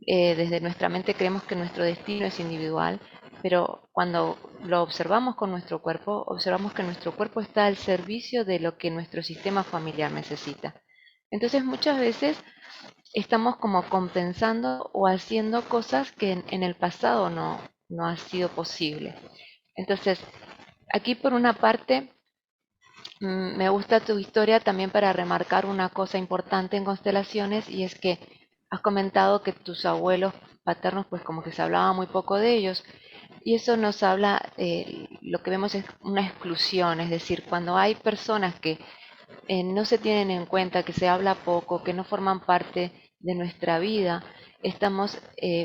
Speaker 2: desde nuestra mente creemos que nuestro destino es individual, pero cuando lo observamos con nuestro cuerpo, observamos que nuestro cuerpo está al servicio de lo que nuestro sistema familiar necesita. Entonces muchas veces estamos como compensando o haciendo cosas que en el pasado no ha sido posible. Entonces, aquí por una parte, me gusta tu historia también para remarcar una cosa importante en constelaciones y es que has comentado que tus abuelos paternos pues como que se hablaba muy poco de ellos y eso nos habla, lo que vemos es una exclusión, es decir, cuando hay personas que no se tienen en cuenta, que se habla poco, que no forman parte de nuestra vida, estamos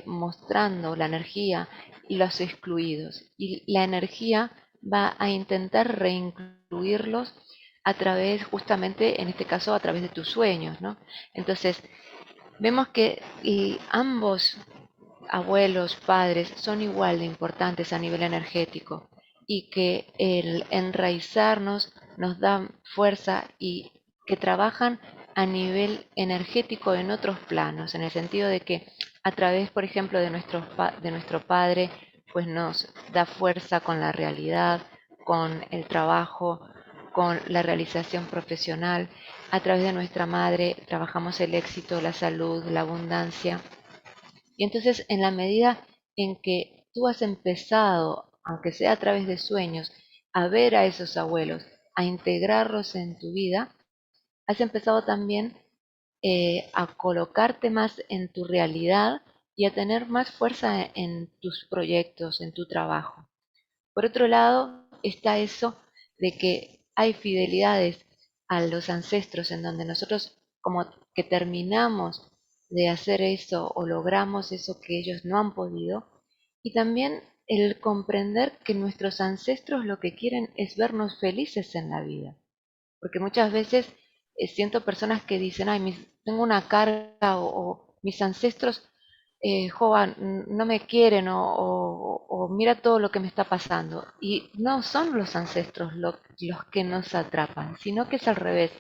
Speaker 2: mostrando la energía y los excluidos. Y la energía va a intentar reincluirlos a través, justamente en este caso, a través de tus sueños, ¿no? Entonces, vemos que ambos abuelos, padres, son igual de importantes a nivel energético y que el enraizarnos nos da fuerza y que trabajan a nivel energético en otros planos, en el sentido de que a través, por ejemplo, de nuestro padre, pues nos da fuerza con la realidad, con el trabajo, con la realización profesional. A través de nuestra madre trabajamos el éxito, la salud, la abundancia. Y entonces, en la medida en que tú has empezado, aunque sea a través de sueños, a ver a esos abuelos, a integrarlos en tu vida, has empezado también a colocarte más en tu realidad y a tener más fuerza en tus proyectos, en tu trabajo. Por otro lado, está eso de que hay fidelidades a los ancestros en donde nosotros como que terminamos de hacer eso o logramos eso que ellos no han podido. Y también el comprender que nuestros ancestros lo que quieren es vernos felices en la vida. Porque muchas veces siento personas que dicen, ay, tengo una carga o mis ancestros Joa, no me quieren o mira todo lo que me está pasando. Y no son los ancestros los que nos atrapan, sino que es al revés.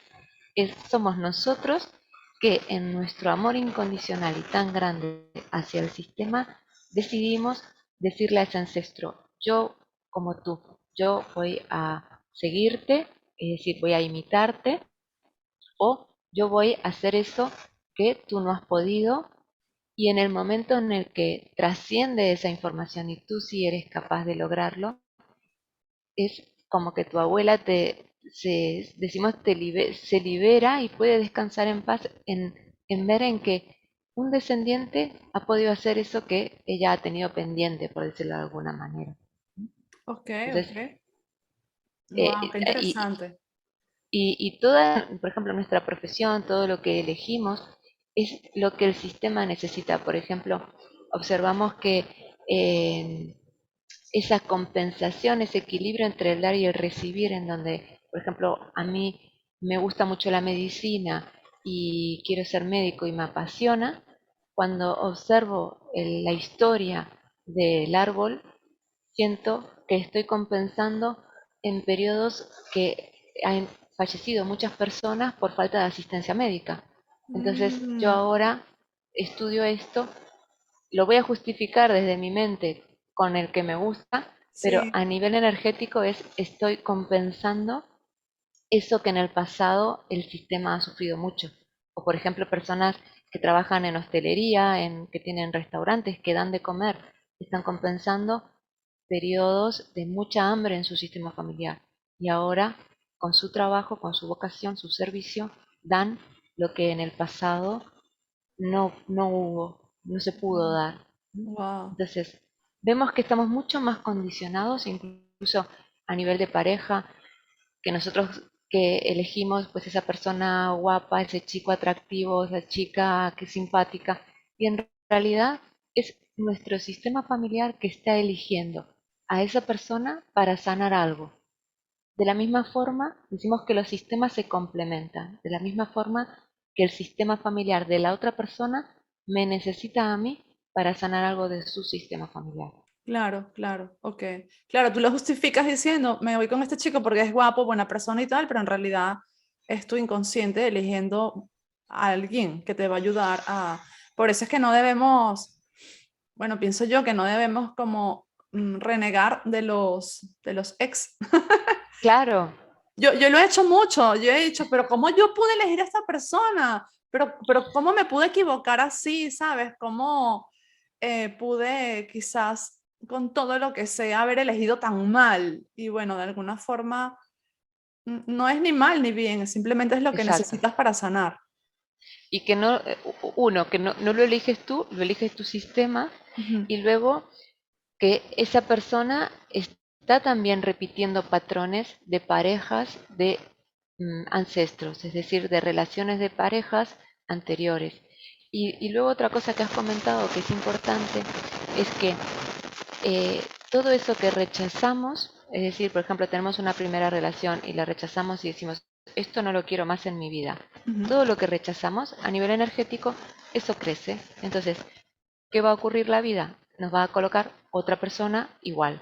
Speaker 2: Somos nosotros que en nuestro amor incondicional y tan grande hacia el sistema decidimos decirle a ese ancestro, yo como tú, yo voy a seguirte, es decir, voy a imitarte, o yo voy a hacer eso que tú no has podido, y en el momento en el que trasciende esa información y tú sí eres capaz de lograrlo, es como que tu abuela decimos, se libera y puede descansar en paz en ver en que un descendiente ha podido hacer eso que ella ha tenido pendiente, por decirlo de alguna manera.
Speaker 1: Ok,
Speaker 2: Entonces,
Speaker 1: ok. Wow,
Speaker 2: eh,
Speaker 1: qué
Speaker 2: y,
Speaker 1: interesante.
Speaker 2: y toda, por ejemplo, nuestra profesión, todo lo que elegimos, es lo que el sistema necesita. Por ejemplo, observamos que eh, esa compensación, ese equilibrio entre el dar y el recibir, en donde, por ejemplo, a mí me gusta mucho la medicina y quiero ser médico y me apasiona, cuando observo la historia del árbol, siento que estoy compensando en periodos que han fallecido muchas personas por falta de asistencia médica. Entonces yo
Speaker 1: Mm,
Speaker 2: ahora estudio esto, lo voy a justificar desde mi mente con el que me gusta, pero
Speaker 1: sí,
Speaker 2: a nivel energético estoy compensando eso que en el pasado el sistema ha sufrido mucho. O por ejemplo, personas que trabajan en hostelería, que tienen restaurantes, que dan de comer, están compensando periodos de mucha hambre en su sistema familiar. Y ahora, con su trabajo, con su vocación, su servicio, dan lo que en el pasado no hubo, no se pudo dar.
Speaker 1: wow.
Speaker 2: Entonces, vemos que estamos mucho más condicionados, incluso a nivel de pareja, que nosotros que elegimos pues esa persona guapa, ese chico atractivo, esa chica que es simpática, y en realidad es nuestro sistema familiar que está eligiendo a esa persona para sanar algo. De la misma forma, decimos que los sistemas se complementan, de la misma forma que el sistema familiar de la otra persona me necesita a mí para sanar algo de su sistema familiar.
Speaker 1: Claro, claro, ok. Claro, tú lo justificas diciendo, me voy con este chico porque es guapo, buena persona y tal, pero en realidad es tu inconsciente eligiendo a alguien que te va a ayudar a... Por eso es que no debemos, bueno, pienso yo que no debemos como renegar de los ex.
Speaker 2: Claro,
Speaker 1: Yo lo he hecho mucho, yo he dicho, pero ¿cómo yo pude elegir a esta persona? Pero ¿cómo me pude equivocar así, sabes? ¿Cómo pude quizás con todo lo que sé haber elegido tan mal? Y bueno, de alguna forma no es ni mal ni bien, simplemente es lo que
Speaker 2: exacto.
Speaker 1: necesitas para sanar.
Speaker 2: Y que no, uno, que no lo eliges tú, lo eliges tu sistema,
Speaker 1: Ujú.
Speaker 2: y luego que esa persona está también repitiendo patrones de parejas de ancestros, es decir, de relaciones de parejas anteriores. Y luego otra cosa que has comentado que es importante es que todo eso que rechazamos, es decir, por ejemplo, tenemos una primera relación y la rechazamos y decimos, esto no lo quiero más en mi vida.
Speaker 1: Ujú.
Speaker 2: Todo lo que rechazamos a nivel energético, eso crece. Entonces, ¿qué va a ocurrir la vida? Nos va a colocar otra persona igual.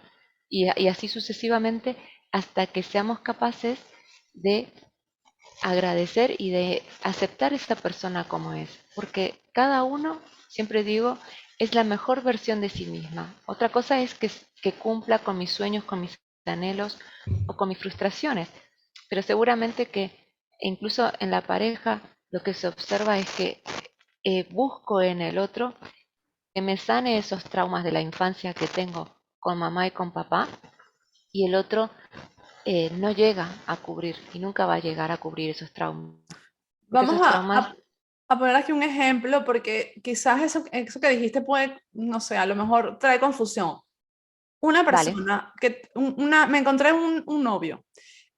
Speaker 2: Y así sucesivamente hasta que seamos capaces de agradecer y de aceptar a esta persona como es. Porque cada uno, siempre digo, es la mejor versión de sí misma. Otra cosa es que cumpla con mis sueños, con mis anhelos o con mis frustraciones. Pero seguramente que incluso en la pareja lo que se observa es que busco en el otro que me sane esos traumas de la infancia que tengo con mamá y con papá, y el otro no llega a cubrir y nunca va a llegar a cubrir esos traumas. Porque
Speaker 1: Vamos
Speaker 2: esos traumas,
Speaker 1: a poner aquí un ejemplo porque quizás eso que dijiste puede, no sé, a lo mejor trae confusión. Una
Speaker 2: vale,
Speaker 1: persona me encontré un novio,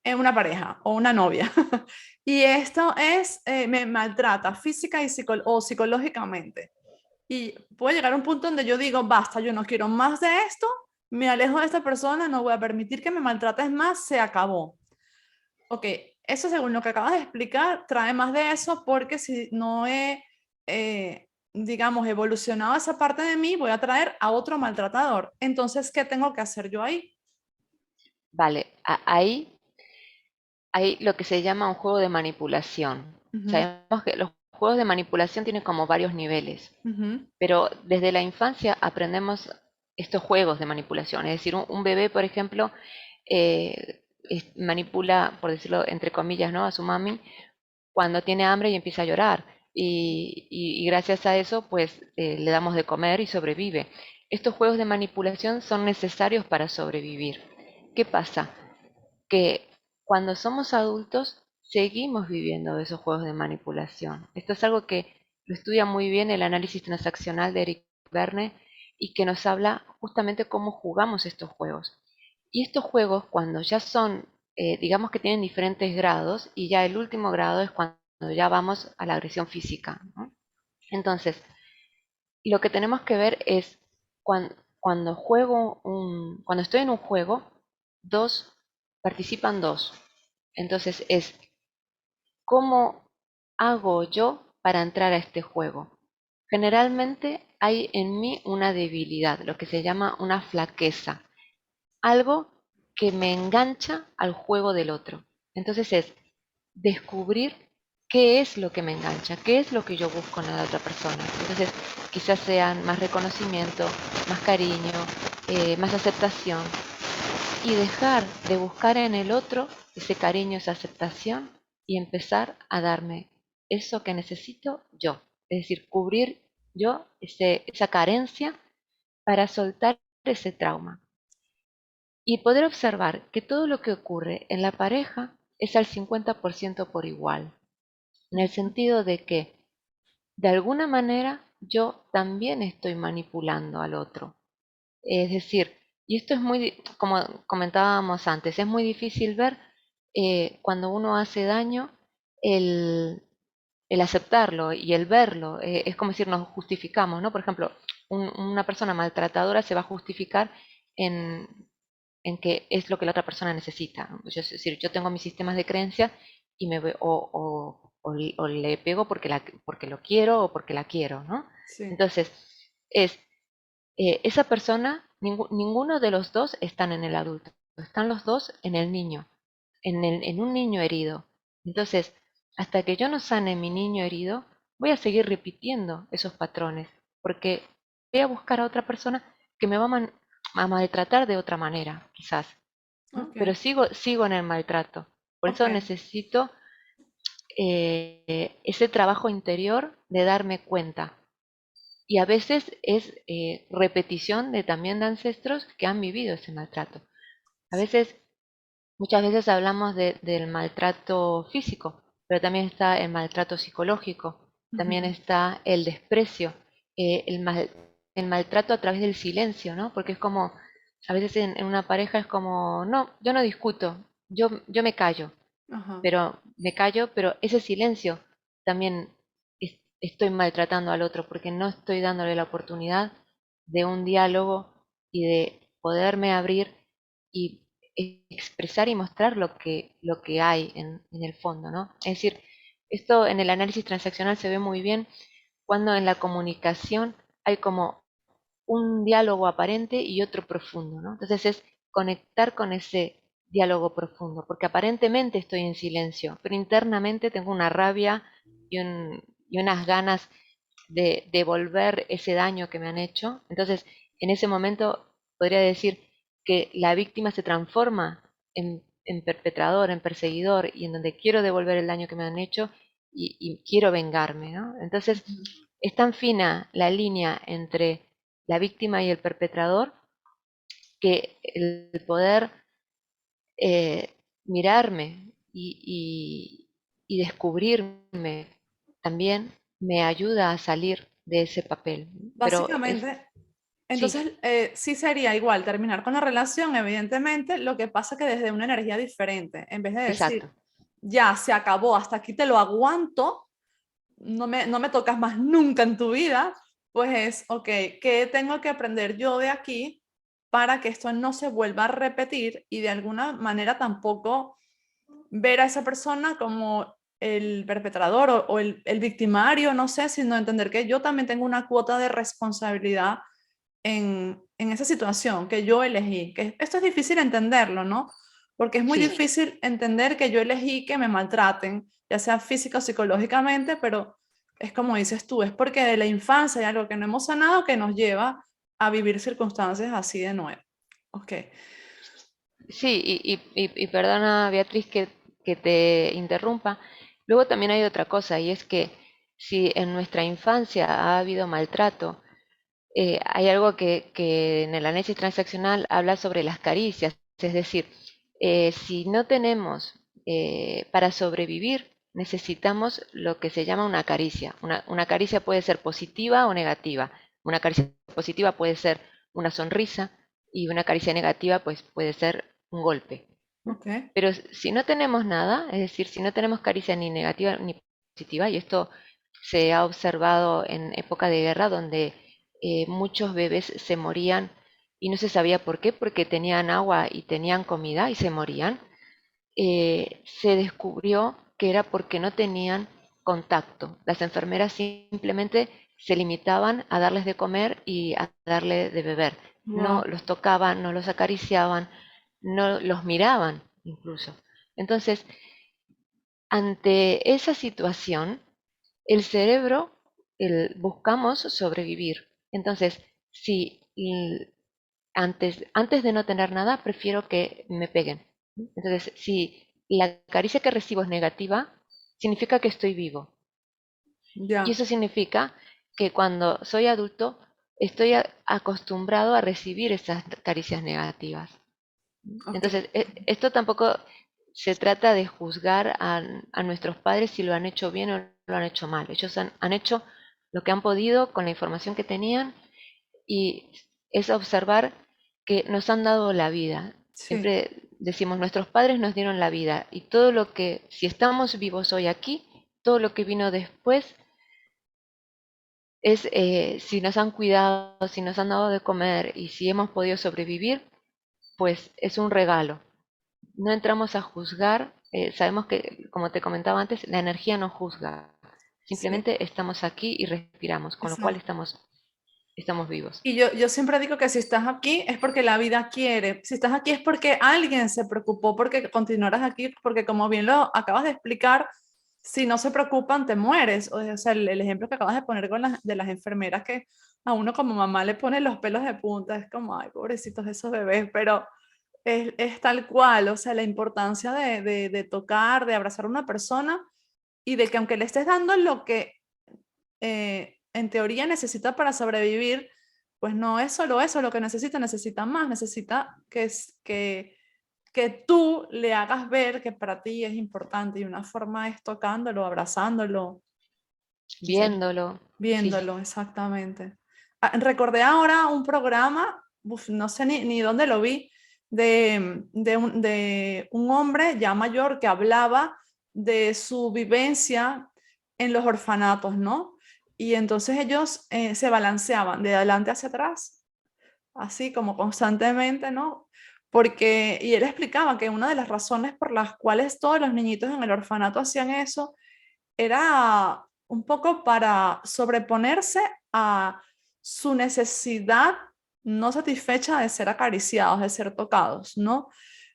Speaker 1: una pareja o una novia, y esto es, me maltrata física o psicológicamente. Y puede llegar a un punto donde yo digo, basta, yo no quiero más de esto, me alejo de esta persona, no voy a permitir que me maltrates más, se acabó. Ok, eso según lo que acabas de explicar, trae más de eso porque si no he digamos, evolucionado esa parte de mí, voy a traer a otro maltratador. Entonces, ¿qué tengo que hacer yo ahí?
Speaker 2: Vale, ahí hay lo que se llama un juego de manipulación.
Speaker 1: Ujú,
Speaker 2: Sabemos que los juegos de manipulación tienen como varios niveles,
Speaker 1: ujú,
Speaker 2: pero desde la infancia aprendemos estos juegos de manipulación. Es decir, un bebé, por ejemplo, manipula, por decirlo entre comillas, ¿no? A su mami cuando tiene hambre y empieza a llorar. Y gracias a eso, pues le damos de comer y sobrevive. Estos juegos de manipulación son necesarios para sobrevivir. ¿Qué pasa? Que cuando somos adultos seguimos viviendo esos juegos de manipulación. Esto es algo que lo estudia muy bien el análisis transaccional de Eric Berne y que nos habla justamente cómo jugamos estos juegos. Y estos juegos, cuando ya son, digamos que tienen diferentes grados, y ya el último grado es cuando ya vamos a la agresión física, ¿no? Entonces, lo que tenemos que ver es cuando estoy en un juego, dos, participan dos. Entonces es cómo hago yo para entrar a este juego. Generalmente hay en mí una debilidad, lo que se llama una flaqueza, algo que me engancha al juego del otro. Entonces es descubrir qué es lo que me engancha, qué es lo que yo busco en la otra persona. Entonces quizás sean más reconocimiento, más cariño, más aceptación y dejar de buscar en el otro ese cariño, esa aceptación y empezar a darme eso que necesito yo. Es decir, cubrir yo esa carencia para soltar ese trauma y poder observar que todo lo que ocurre en la pareja es al 50% por igual, en el sentido de que de alguna manera yo también estoy manipulando al otro. Es decir, y esto es como comentábamos antes, es muy difícil ver cuando uno hace daño el, el aceptarlo y el verlo. Es como decir, nos justificamos, ¿no? Por ejemplo, una persona maltratadora se va a justificar en, en que es lo que la otra persona necesita, ¿no? Es decir, yo tengo mis sistemas de creencia y o le pego porque lo quiero o porque la quiero, ¿no?
Speaker 1: sí,
Speaker 2: Entonces, es esa persona, ninguno de los dos están en el adulto, están los dos en el niño, en un niño herido. Entonces, hasta que yo no sane mi niño herido, voy a seguir repitiendo esos patrones, porque voy a buscar a otra persona que me va a maltratar de otra manera, quizás, ¿no?
Speaker 1: ok,
Speaker 2: Pero sigo en el maltrato. Por
Speaker 1: ok,
Speaker 2: eso necesito ese trabajo interior de darme cuenta. Y a veces es repetición también de ancestros que han vivido ese maltrato. A veces, muchas veces hablamos del maltrato físico, pero también está el maltrato psicológico, también
Speaker 1: ujú,
Speaker 2: está el desprecio, el maltrato a través del silencio, ¿no? Porque es como, a veces en una pareja es como, no, yo no discuto, yo me callo,
Speaker 1: ajá,
Speaker 2: pero ese silencio también estoy maltratando al otro porque no estoy dándole la oportunidad de un diálogo y de poderme abrir y expresar y mostrar lo que hay en el fondo, ¿no? Es decir, esto en el análisis transaccional se ve muy bien cuando en la comunicación hay como un diálogo aparente y otro profundo, ¿no? Entonces es conectar con ese diálogo profundo, porque aparentemente estoy en silencio, pero internamente tengo una rabia y unas ganas de devolver ese daño que me han hecho. Entonces, en ese momento podría decir que la víctima se transforma en perpetrador, en perseguidor, y en donde quiero devolver el daño que me han hecho y quiero vengarme, ¿no? Entonces,
Speaker 1: ujú,
Speaker 2: es tan fina la línea entre la víctima y el perpetrador que el poder mirarme y descubrirme también me ayuda a salir de ese papel. Pero
Speaker 1: básicamente,
Speaker 2: sí,
Speaker 1: entonces sí sería igual terminar con la relación, evidentemente, lo que pasa que desde una energía diferente, en vez de decir,
Speaker 2: exacto,
Speaker 1: ya se acabó, hasta aquí te lo aguanto, no me tocas más nunca en tu vida, pues es, ok, ¿qué tengo que aprender yo de aquí para que esto no se vuelva a repetir y de alguna manera tampoco ver a esa persona como el perpetrador o el victimario, no sé, sino entender que yo también tengo una cuota de responsabilidad en esa situación que yo elegí. Que esto es difícil entenderlo, ¿no? Porque es muy
Speaker 2: Sí,
Speaker 1: difícil entender que yo elegí que me maltraten, ya sea física o psicológicamente, pero es como dices tú, es porque de la infancia hay algo que no hemos sanado que nos lleva a vivir circunstancias así de nuevo. Ok,
Speaker 2: sí, y perdona Beatriz que te interrumpa. Luego también hay otra cosa, y es que si en nuestra infancia ha habido maltrato, hay algo que en el análisis transaccional habla sobre las caricias, es decir, si no tenemos para sobrevivir, necesitamos lo que se llama una caricia. Una caricia puede ser positiva o negativa. Una caricia positiva puede ser una sonrisa y una caricia negativa pues puede ser un golpe.
Speaker 1: ok,
Speaker 2: Pero si no tenemos nada, es decir, si no tenemos caricia ni negativa ni positiva, y esto se ha observado en época de guerra donde muchos bebés se morían y no se sabía por qué, porque tenían agua y tenían comida y se morían, se descubrió que era porque no tenían contacto. Las enfermeras simplemente se limitaban a darles de comer y a darle de beber. No
Speaker 1: wow,
Speaker 2: los tocaban, no los acariciaban, no los miraban incluso. Entonces, ante esa situación, el cerebro, buscamos sobrevivir. Entonces, si antes de no tener nada, prefiero que me peguen. Entonces, si la caricia que recibo es negativa, significa que estoy vivo. Y
Speaker 1: ya,
Speaker 2: eso significa que cuando soy adulto, estoy acostumbrado a recibir esas caricias negativas.
Speaker 1: ok,
Speaker 2: Entonces, esto tampoco se trata de juzgar a nuestros padres si lo han hecho bien o lo han hecho mal. Ellos han hecho lo que han podido con la información que tenían y es observar que nos han dado la vida.
Speaker 1: sí,
Speaker 2: Siempre decimos, nuestros padres nos dieron la vida y todo lo que, si estamos vivos hoy aquí, todo lo que vino después es si nos han cuidado, si nos han dado de comer y si hemos podido sobrevivir, pues es un regalo. No entramos a juzgar, sabemos que, como te comentaba antes, la energía no juzga.
Speaker 1: sí,
Speaker 2: Simplemente estamos aquí y respiramos, con lo cual
Speaker 1: exacto.
Speaker 2: estamos vivos.
Speaker 1: Y yo siempre digo que si estás aquí es porque la vida quiere, si estás aquí es porque alguien se preocupó porque continuaras aquí, porque como bien lo acabas de explicar, si no se preocupan te mueres. O sea, el ejemplo que acabas de poner con de las enfermeras que a uno como mamá le pone los pelos de punta, es como, ay, pobrecitos esos bebés, pero es tal cual, o sea, la importancia de tocar, de abrazar a una persona y de que aunque le estés dando lo que en teoría necesita para sobrevivir, pues no es solo eso lo que necesita, necesita más, necesita que tú le hagas ver que para ti es importante y una forma es tocándolo, abrazándolo,
Speaker 2: Viéndolo, sí,
Speaker 1: viéndolo, exactamente. Ah, recordé ahora un programa, uf, no sé ni dónde lo vi, de un hombre ya mayor que hablaba de su vivencia en los orfanatos, ¿no? Y entonces ellos se balanceaban de adelante hacia atrás, así como constantemente, ¿no? Porque, y él explicaba que una de las razones por las cuales todos los niñitos en el orfanato hacían eso era un poco para sobreponerse a su necesidad no satisfecha de ser acariciados, de ser tocados, ¿no?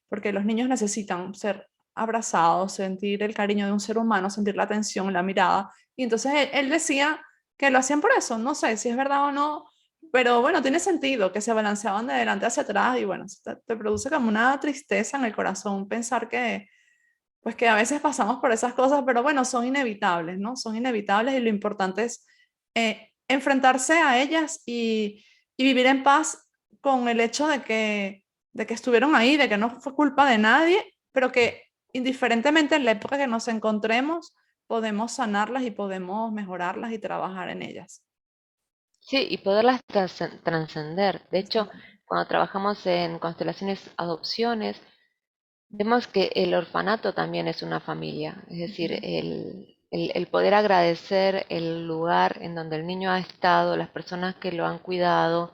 Speaker 1: Porque los niños necesitan ser abrazados, sentir el cariño de un ser humano, sentir la atención, la mirada. Y entonces él decía que lo hacían por eso, no sé si es verdad o no, pero bueno, tiene sentido que se balanceaban de delante hacia atrás y bueno, te produce como una tristeza en el corazón pensar que pues que a veces pasamos por esas cosas, pero bueno, son inevitables, ¿no? Son inevitables y lo importante es enfrentarse a ellas y vivir en paz con el hecho de que estuvieron ahí, de que no fue culpa de nadie, pero que indiferentemente en la época que nos encontremos, podemos sanarlas y podemos mejorarlas y trabajar en ellas.
Speaker 2: sí, y poderlas trascender. De hecho,
Speaker 1: Exacto.
Speaker 2: cuando trabajamos en constelaciones adopciones, vemos que el orfanato también es una familia, es decir, el poder agradecer el lugar en donde el niño ha estado, las personas que lo han cuidado,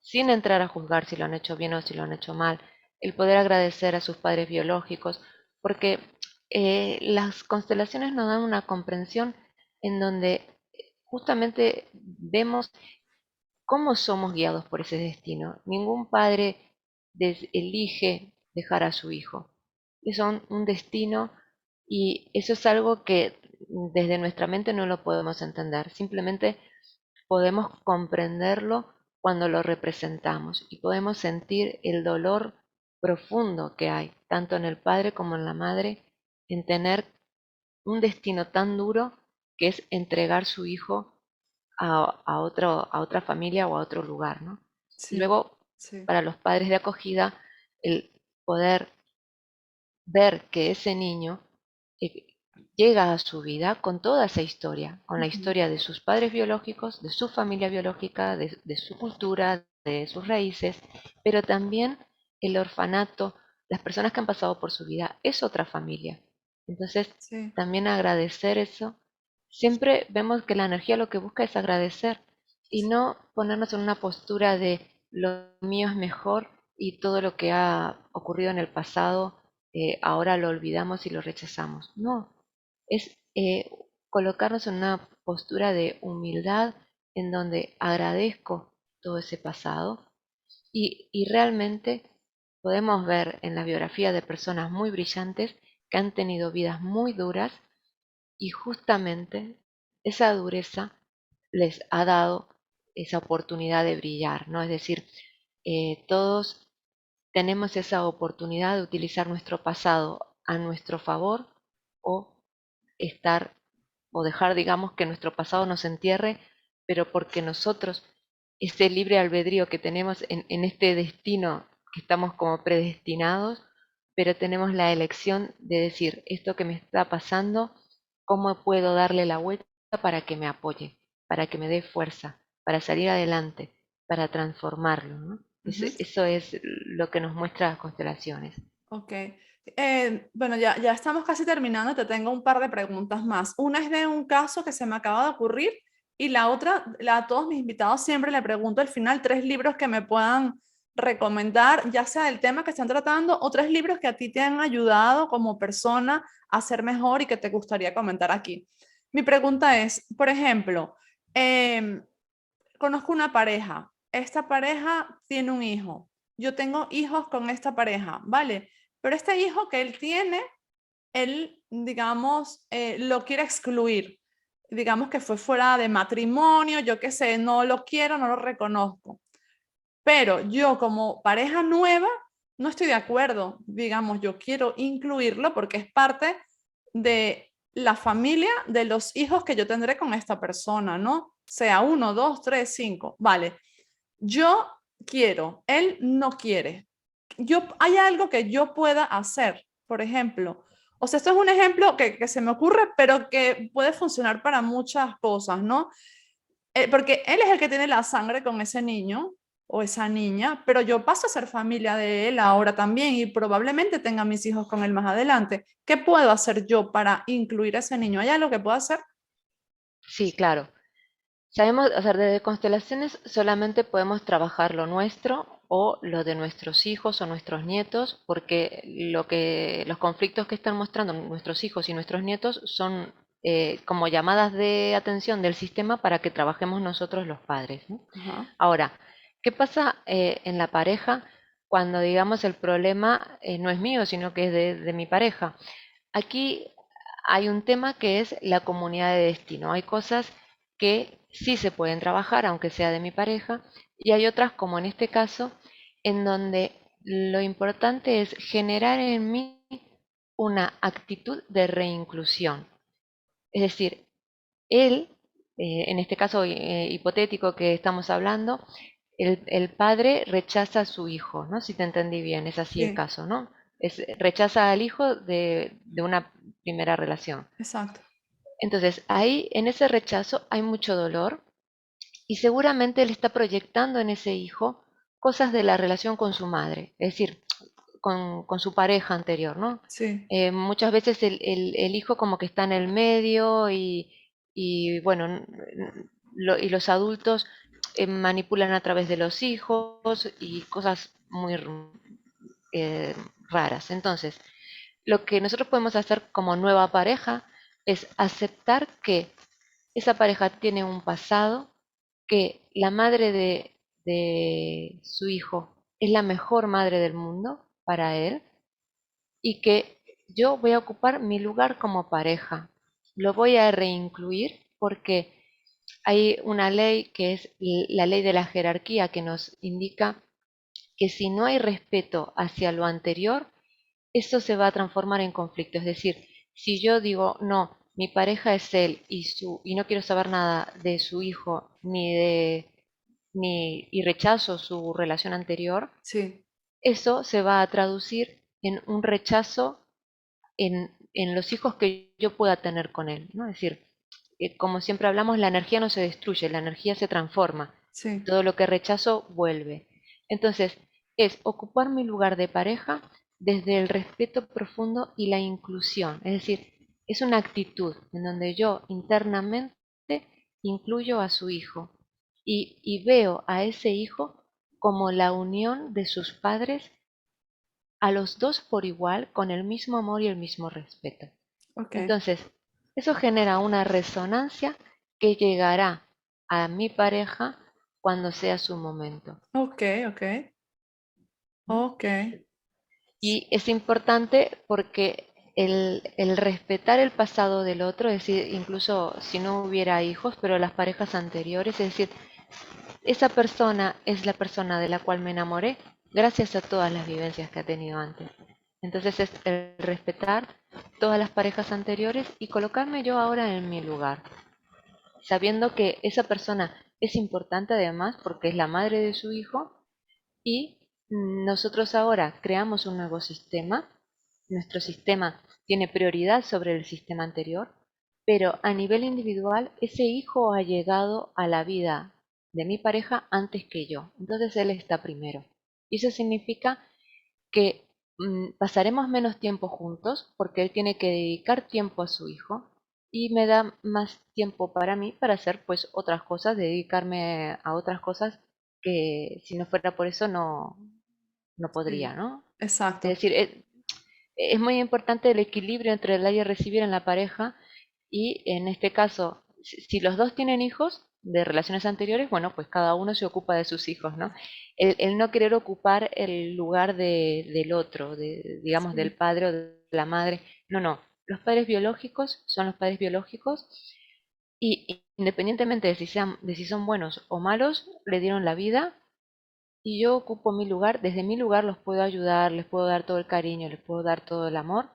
Speaker 2: sin entrar a juzgar si lo han hecho bien o si lo han hecho mal, el poder agradecer a sus padres biológicos, porque las constelaciones nos dan una comprensión en donde justamente vemos cómo somos guiados por ese destino. Ningún padre elige dejar a su hijo. Es un destino y eso es algo que desde nuestra mente no lo podemos entender. Simplemente podemos comprenderlo cuando lo representamos y podemos sentir el dolor profundo que hay, tanto en el padre como en la madre, en tener un destino tan duro que es entregar su hijo a otra familia o a otro lugar, ¿no? Y
Speaker 1: Sí,
Speaker 2: luego,
Speaker 1: sí.
Speaker 2: para los padres de acogida, el poder ver que ese niño eh, llega a su vida con toda esa historia, con la
Speaker 1: Ujú.
Speaker 2: historia de sus padres biológicos, de su familia biológica, de su cultura, de sus raíces, pero también el orfanato, las personas que han pasado por su vida, es otra familia. Entonces,
Speaker 1: Sí,
Speaker 2: también agradecer eso. Siempre vemos que la energía lo que busca es agradecer y no ponernos en una postura de lo mío es mejor y todo lo que ha ocurrido en el pasado ahora lo olvidamos y lo rechazamos. No, es colocarnos en una postura de humildad en donde agradezco todo ese pasado y realmente podemos ver en la biografía de personas muy brillantes que han tenido vidas muy duras y justamente esa dureza les ha dado esa oportunidad de brillar, ¿no? Es decir, todos tenemos esa oportunidad de utilizar nuestro pasado a nuestro favor o estar o dejar, digamos, que nuestro pasado nos entierre, pero porque nosotros, ese libre albedrío que tenemos en este destino que estamos como predestinados, pero tenemos la elección de decir, esto que me está pasando, ¿cómo puedo darle la vuelta para que me apoye, para que me dé fuerza, para salir adelante, para transformarlo, ¿no?
Speaker 1: ujú.
Speaker 2: Eso es lo que nos muestra las constelaciones.
Speaker 1: Ok. Bueno, ya estamos casi terminando. Te tengo un par de preguntas más. Una es de un caso que se me acaba de ocurrir y la otra, a todos mis invitados siempre le pregunto al final tres libros que me puedan recomendar, ya sea del tema que están tratando o tres libros que a ti te han ayudado como persona a ser mejor y que te gustaría comentar aquí. Mi pregunta es, por ejemplo, em, conozco una pareja, esta pareja tiene un hijo, yo tengo hijos con esta pareja, ¿vale? Pero este hijo que él tiene, él, digamos, lo quiere excluir. Digamos que fue fuera de matrimonio, yo qué sé, no lo quiero, no lo reconozco. Pero yo como pareja nueva no estoy de acuerdo. Digamos, yo quiero incluirlo porque es parte de la familia de los hijos que yo tendré con esta persona, ¿no? Sea uno, dos, tres, cinco. Vale, yo quiero, él no quiere. Hay algo que yo pueda hacer, por ejemplo. O sea, esto es un ejemplo que se me ocurre, pero que puede funcionar para muchas cosas, ¿no? Porque él es el que tiene la sangre con ese niño o esa niña, pero yo paso a ser familia de él ahora también y probablemente tenga mis hijos con él más adelante. ¿Qué puedo hacer yo para incluir a ese niño? ¿Hay algo que puedo hacer?
Speaker 2: Sí, claro. Sabemos, o sea, desde constelaciones solamente podemos trabajar lo nuestro o lo de nuestros hijos o nuestros nietos, porque los conflictos que están mostrando nuestros hijos y nuestros nietos son como llamadas de atención del sistema para que trabajemos nosotros los padres, ¿no?
Speaker 1: Ajá.
Speaker 2: Ahora, ¿qué pasa en la pareja cuando, digamos, el problema no es mío, sino que es de mi pareja? Aquí hay un tema que es la comunidad de destino. Hay cosas que sí se pueden trabajar, aunque sea de mi pareja, y hay otras, como en este caso, en donde lo importante es generar en mí una actitud de reinclusión. Es decir, él, en este caso hipotético que estamos hablando, el padre rechaza a su hijo, ¿no? Si te entendí bien, es así el
Speaker 1: Sí,
Speaker 2: caso, ¿no? Rechaza al hijo de una primera relación.
Speaker 1: exacto.
Speaker 2: Entonces, ahí, en ese rechazo, hay mucho dolor y seguramente él está proyectando en ese hijo cosas de la relación con su madre, es decir, con su pareja anterior, ¿no?
Speaker 1: Sí,
Speaker 2: Muchas veces el hijo como que está en el medio y bueno, y los adultos manipulan a través de los hijos y cosas muy raras. Entonces, Lo que nosotros podemos hacer como nueva pareja es aceptar que esa pareja tiene un pasado, que la madre de su hijo es la mejor madre del mundo para él y que yo voy a ocupar mi lugar como pareja. Lo voy a reincluir porque hay una ley que es la ley de la jerarquía que nos indica que si no hay respeto hacia lo anterior, eso se va a transformar en conflicto. Es decir, si yo digo, no, mi pareja es él y no quiero saber nada de su hijo y rechazo su relación anterior,
Speaker 1: Sí,
Speaker 2: eso se va a traducir en un rechazo en los hijos que yo pueda tener con él, ¿no? Es decir, como siempre hablamos, la energía no se destruye, la energía se transforma.
Speaker 1: sí.
Speaker 2: Todo lo que rechazo vuelve. Entonces, es ocupar mi lugar de pareja desde el respeto profundo y la inclusión. Es decir, es una actitud en donde yo internamente incluyo a su hijo y veo a ese hijo como la unión de sus padres a los dos por igual, con el mismo amor y el mismo respeto.
Speaker 1: Ok,
Speaker 2: Entonces, eso genera una resonancia que llegará a mi pareja cuando sea su momento.
Speaker 1: ok, ok,
Speaker 2: ¿Mm?
Speaker 1: ok.
Speaker 2: Y es importante porque el respetar el pasado del otro, es decir, incluso si no hubiera hijos, pero las parejas anteriores, es decir, esa persona es la persona de la cual me enamoré gracias a todas las vivencias que ha tenido antes. Entonces es el respetar todas las parejas anteriores y colocarme yo ahora en mi lugar, sabiendo que esa persona es importante además porque es la madre de su hijo y nosotros ahora creamos un nuevo sistema, nuestro sistema tiene prioridad sobre el sistema anterior, pero a nivel individual ese hijo ha llegado a la vida de mi pareja antes que yo, entonces él está primero. Y eso significa que pasaremos menos tiempo juntos porque él tiene que dedicar tiempo a su hijo y me da más tiempo para mí para hacer pues otras cosas, dedicarme a otras cosas que si no fuera por eso no podría,
Speaker 1: Sí,
Speaker 2: ¿no? Es
Speaker 1: exacto.
Speaker 2: decir, es muy importante el equilibrio entre el dar y recibir en la pareja y en este caso, si los dos tienen hijos de relaciones anteriores, bueno, pues cada uno se ocupa de sus hijos, ¿no? El no querer ocupar el lugar del otro, digamos, del
Speaker 1: Sí.
Speaker 2: padre o de la madre. No, no. Los padres biológicos son los padres biológicos y independientemente de si son buenos o malos, le dieron la vida y yo ocupo mi lugar, desde mi lugar los puedo ayudar, les puedo dar todo el cariño, les puedo dar todo el amor,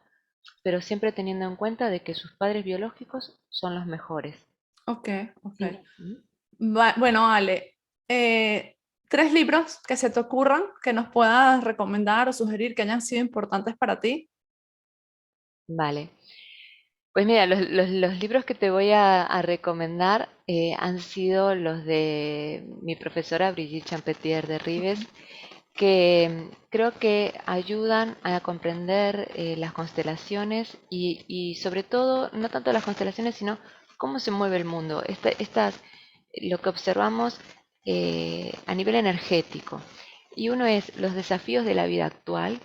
Speaker 2: pero siempre teniendo en cuenta de que sus padres biológicos son los mejores.
Speaker 1: Ok, ok.
Speaker 2: Sí. ¿Mm?
Speaker 1: Bueno, Ale, eh, tres libros que se te ocurran que nos puedas recomendar o sugerir que hayan sido importantes para ti.
Speaker 2: Vale. Pues mira, los libros que te voy a recomendar han sido los de mi profesora Brigitte Champetier de Ribes, que creo que ayudan a comprender las constelaciones y sobre todo, no tanto las constelaciones, sino cómo se mueve el mundo. Lo que observamos a nivel energético. Y uno es los desafíos de la vida actual.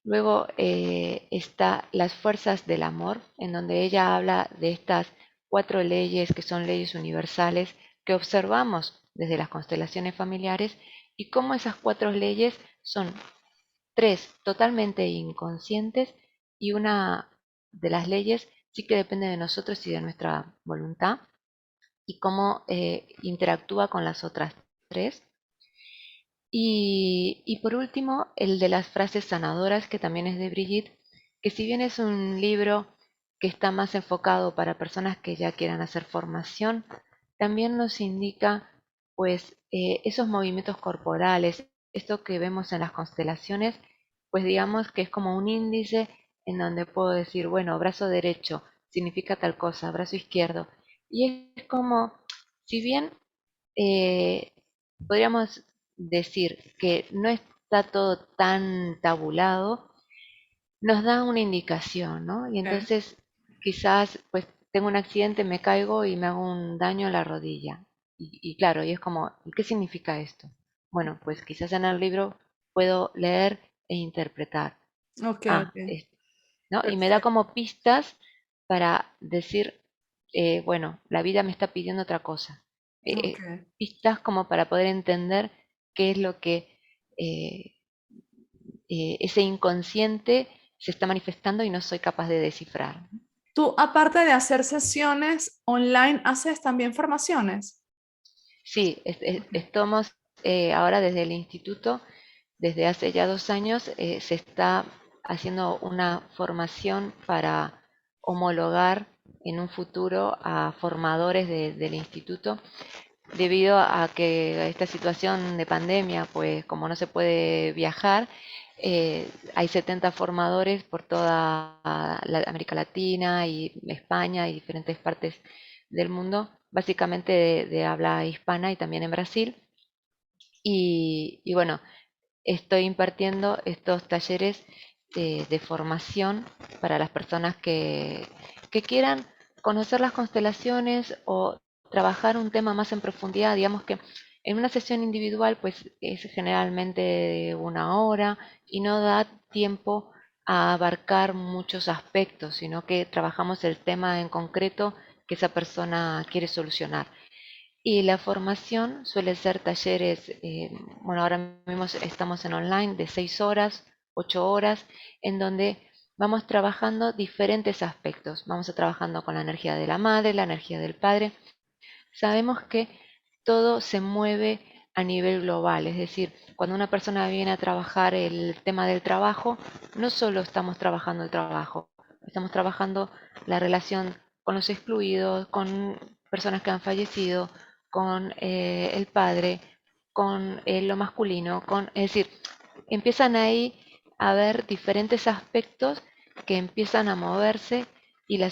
Speaker 2: Luego está Las fuerzas del amor, en donde ella habla de estas cuatro leyes que son leyes universales que observamos desde las constelaciones familiares y cómo esas cuatro leyes son tres totalmente inconscientes y una de las leyes sí que depende de nosotros y de nuestra voluntad y cómo interactúa con las otras tres. Y por último, el de las frases sanadoras, que también es de Brigitte, que si bien es un libro que está más enfocado para personas que ya quieran hacer formación, también nos indica pues esos movimientos corporales, esto que vemos en las constelaciones, pues digamos que es como un índice en donde puedo decir, bueno, brazo derecho significa tal cosa, brazo izquierdo. Y es como, si bien eh, podríamos decir que no está todo tan tabulado, nos da una indicación, ¿no? Y
Speaker 1: Ok,
Speaker 2: entonces quizás pues tengo un accidente, me caigo y me hago un daño a la rodilla. Y claro, y es como, ¿y qué significa esto? Bueno, pues quizás en el libro puedo leer e interpretar.
Speaker 1: ok,
Speaker 2: Ah,
Speaker 1: ok.
Speaker 2: ¿no? Y me da
Speaker 1: Perfecto.
Speaker 2: como pistas para decir, bueno, la vida me está pidiendo otra cosa.
Speaker 1: Ok.
Speaker 2: Pistas como para poder entender qué es lo que eh, ese inconsciente se está manifestando y no soy capaz de descifrar.
Speaker 1: Tú, aparte de hacer sesiones online, haces también formaciones.
Speaker 2: Sí,
Speaker 1: Ok.
Speaker 2: estamos ahora desde el instituto, desde hace ya 2 años, se está haciendo una formación para homologar en un futuro a formadores del instituto, debido a que esta situación de pandemia, pues como no se puede viajar, hay 70 formadores por toda América Latina y España y diferentes partes del mundo, básicamente de habla hispana y también en Brasil. Y bueno, estoy impartiendo estos talleres de formación para las personas que quieran conocer las constelaciones o trabajar un tema más en profundidad. Digamos que en una sesión individual pues es generalmente de 1 hora y no da tiempo a abarcar muchos aspectos, sino que trabajamos el tema en concreto que esa persona quiere solucionar. Y la formación suele ser talleres, bueno, ahora mismo estamos en online de 6 horas, 8 horas, en donde vamos trabajando diferentes aspectos. Vamos a trabajando con la energía de la madre, la energía del padre. Sabemos que todo se mueve a nivel global, es decir, cuando una persona viene a trabajar el tema del trabajo, no solo estamos trabajando el trabajo, estamos trabajando la relación con los excluidos, con personas que han fallecido, con el padre, con lo masculino, es decir, empiezan ahí a ver diferentes aspectos que empiezan a moverse y la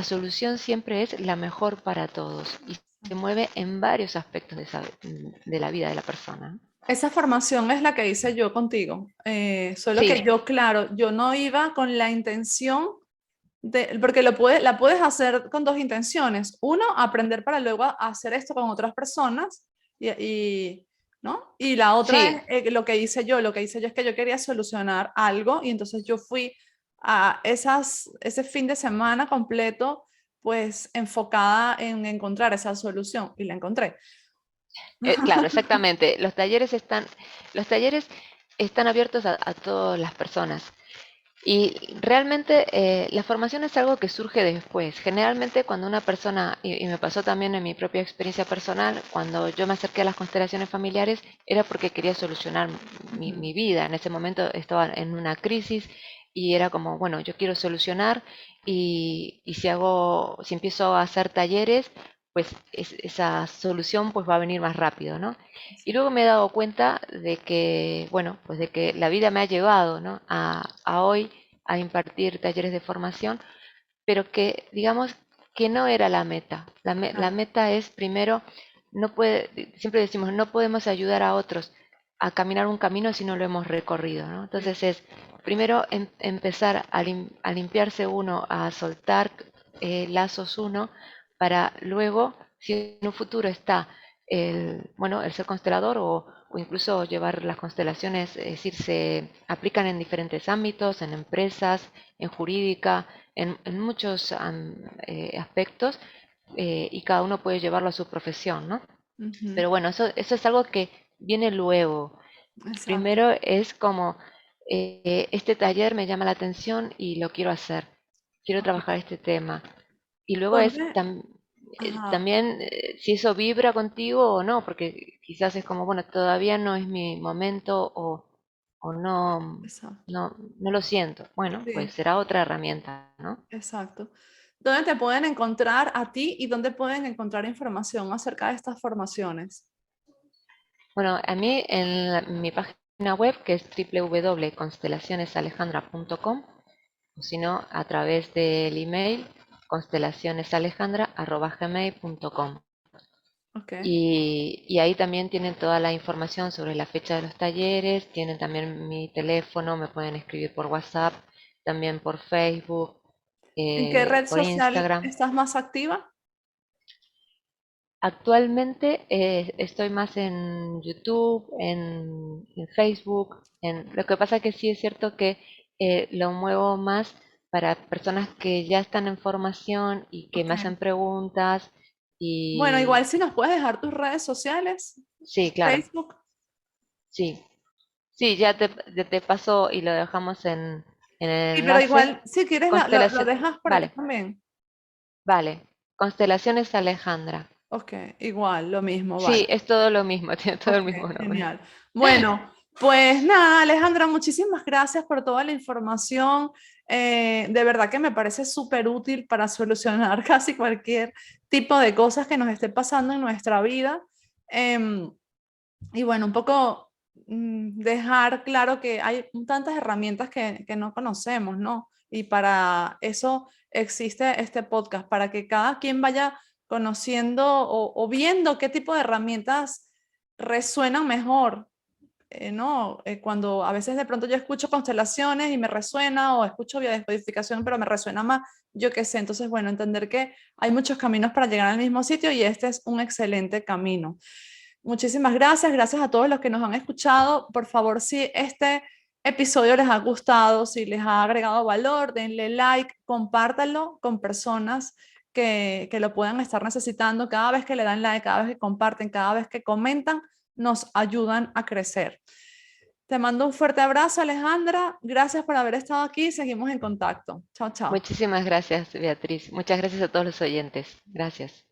Speaker 2: solución siempre es la mejor para todos y se mueve en varios aspectos de la vida de la persona.
Speaker 1: Esa formación es la que hice yo contigo. Solo
Speaker 2: Sí,
Speaker 1: que yo, claro, yo no iba con la intención de, porque la puedes hacer con dos intenciones. Uno, aprender para luego hacer esto con otras personas ¿no? Y la otra
Speaker 2: sí,
Speaker 1: es lo que hice yo. Lo que hice yo es que yo quería solucionar algo y entonces yo fui a ese fin de semana completo, pues enfocada en encontrar esa solución y la encontré.
Speaker 2: claro, exactamente. Los talleres están abiertos a todas las personas. Y realmente la formación es algo que surge después. Generalmente cuando una persona, y me pasó también en mi propia experiencia personal, cuando yo me acerqué a las constelaciones familiares, era porque quería solucionar
Speaker 1: Ujú.
Speaker 2: mi vida. En ese momento estaba en una crisis y era como, bueno, yo quiero solucionar y si empiezo a hacer talleres, pues esa solución pues va a venir más rápido, ¿no? Y luego me he dado cuenta de que, bueno, pues de que la vida me ha llevado, ¿no? A hoy a impartir talleres de formación, pero que digamos que no era la meta. La
Speaker 1: Claro.
Speaker 2: meta es primero, siempre decimos, no podemos ayudar a otros a caminar un camino si no lo hemos recorrido, ¿no? Entonces es primero empezar a limpiarse uno, a soltar lazos uno, para luego, si en un futuro está bueno, el ser constelador o incluso llevar las constelaciones, es decir, se aplican en diferentes ámbitos, en empresas, en jurídica, en muchos aspectos, y cada uno puede llevarlo a su profesión, ¿no?
Speaker 1: Ujú.
Speaker 2: Pero bueno, eso es algo que viene luego.
Speaker 1: Exacto.
Speaker 2: Primero es como, este taller me llama la atención y lo quiero hacer, quiero
Speaker 1: Ok.
Speaker 2: trabajar este tema. Y luego es
Speaker 1: ¿Dónde? Ajá.
Speaker 2: también si eso vibra contigo o no, porque quizás es como, bueno, todavía no es mi momento o no,
Speaker 1: Exacto.
Speaker 2: no lo siento. Bueno, pues
Speaker 1: Sí,
Speaker 2: será otra herramienta, ¿no?
Speaker 1: exacto. ¿Dónde te pueden encontrar a ti y dónde pueden encontrar información acerca de estas formaciones?
Speaker 2: Bueno, a mí en mi página web, que es www.constelacionesalejandra.com, o si no, a través del email constelacionesalejandra@gmail.com.
Speaker 1: Ok.
Speaker 2: Y ahí también tienen toda la información sobre la fecha de los talleres, tienen también mi teléfono, me pueden escribir por WhatsApp, también por Facebook,
Speaker 1: ¿En qué red
Speaker 2: por
Speaker 1: social
Speaker 2: Instagram.
Speaker 1: estás más activa?
Speaker 2: Actualmente estoy más en YouTube, en Facebook. Lo que pasa que sí es cierto que lo muevo más para personas que ya están en formación y que me
Speaker 1: Ok.
Speaker 2: hacen preguntas.
Speaker 1: Bueno, igual
Speaker 2: Y
Speaker 1: si nos puedes dejar tus redes sociales,
Speaker 2: sí, claro,
Speaker 1: Facebook.
Speaker 2: sí. Sí, ya te paso y lo dejamos en el
Speaker 1: Sí, pero
Speaker 2: enlace.
Speaker 1: igual, si quieres, lo
Speaker 2: Constelación,
Speaker 1: dejas por aquí
Speaker 2: vale,
Speaker 1: también.
Speaker 2: vale. Constelaciones Alejandra.
Speaker 1: Ok, igual, lo mismo,
Speaker 2: Sí,
Speaker 1: vale.
Speaker 2: es todo lo mismo, tiene todo el
Speaker 1: Ok,
Speaker 2: mismo nombre.
Speaker 1: genial. Bueno, pues nada, Alejandra, muchísimas gracias por toda la información. De verdad que me parece súper útil para solucionar casi cualquier tipo de cosas que nos esté pasando en nuestra vida. Em, y bueno, un poco dejar claro que hay tantas herramientas que no conocemos, ¿no? Y para eso existe este podcast, para que cada quien vaya conociendo o viendo qué tipo de herramientas resuenan mejor, ¿no? Cuando a veces de pronto yo escucho constelaciones y me resuena, o escucho biodescodificación, pero me resuena más, yo qué sé. Entonces, bueno, entender que hay muchos caminos para llegar al mismo sitio y este es un excelente camino. Muchísimas gracias, gracias a todos los que nos han escuchado. Por favor, si este episodio les ha gustado, si les ha agregado valor, denle like, compártanlo con personas que lo puedan estar necesitando. Cada vez que le dan like, cada vez que comparten, cada vez que comentan, nos ayudan a crecer. Te mando un fuerte abrazo, Alejandra. Gracias por haber estado aquí. Seguimos en contacto. Chao, chao.
Speaker 2: Muchísimas gracias, Beatriz. Muchas gracias a todos los oyentes. Gracias.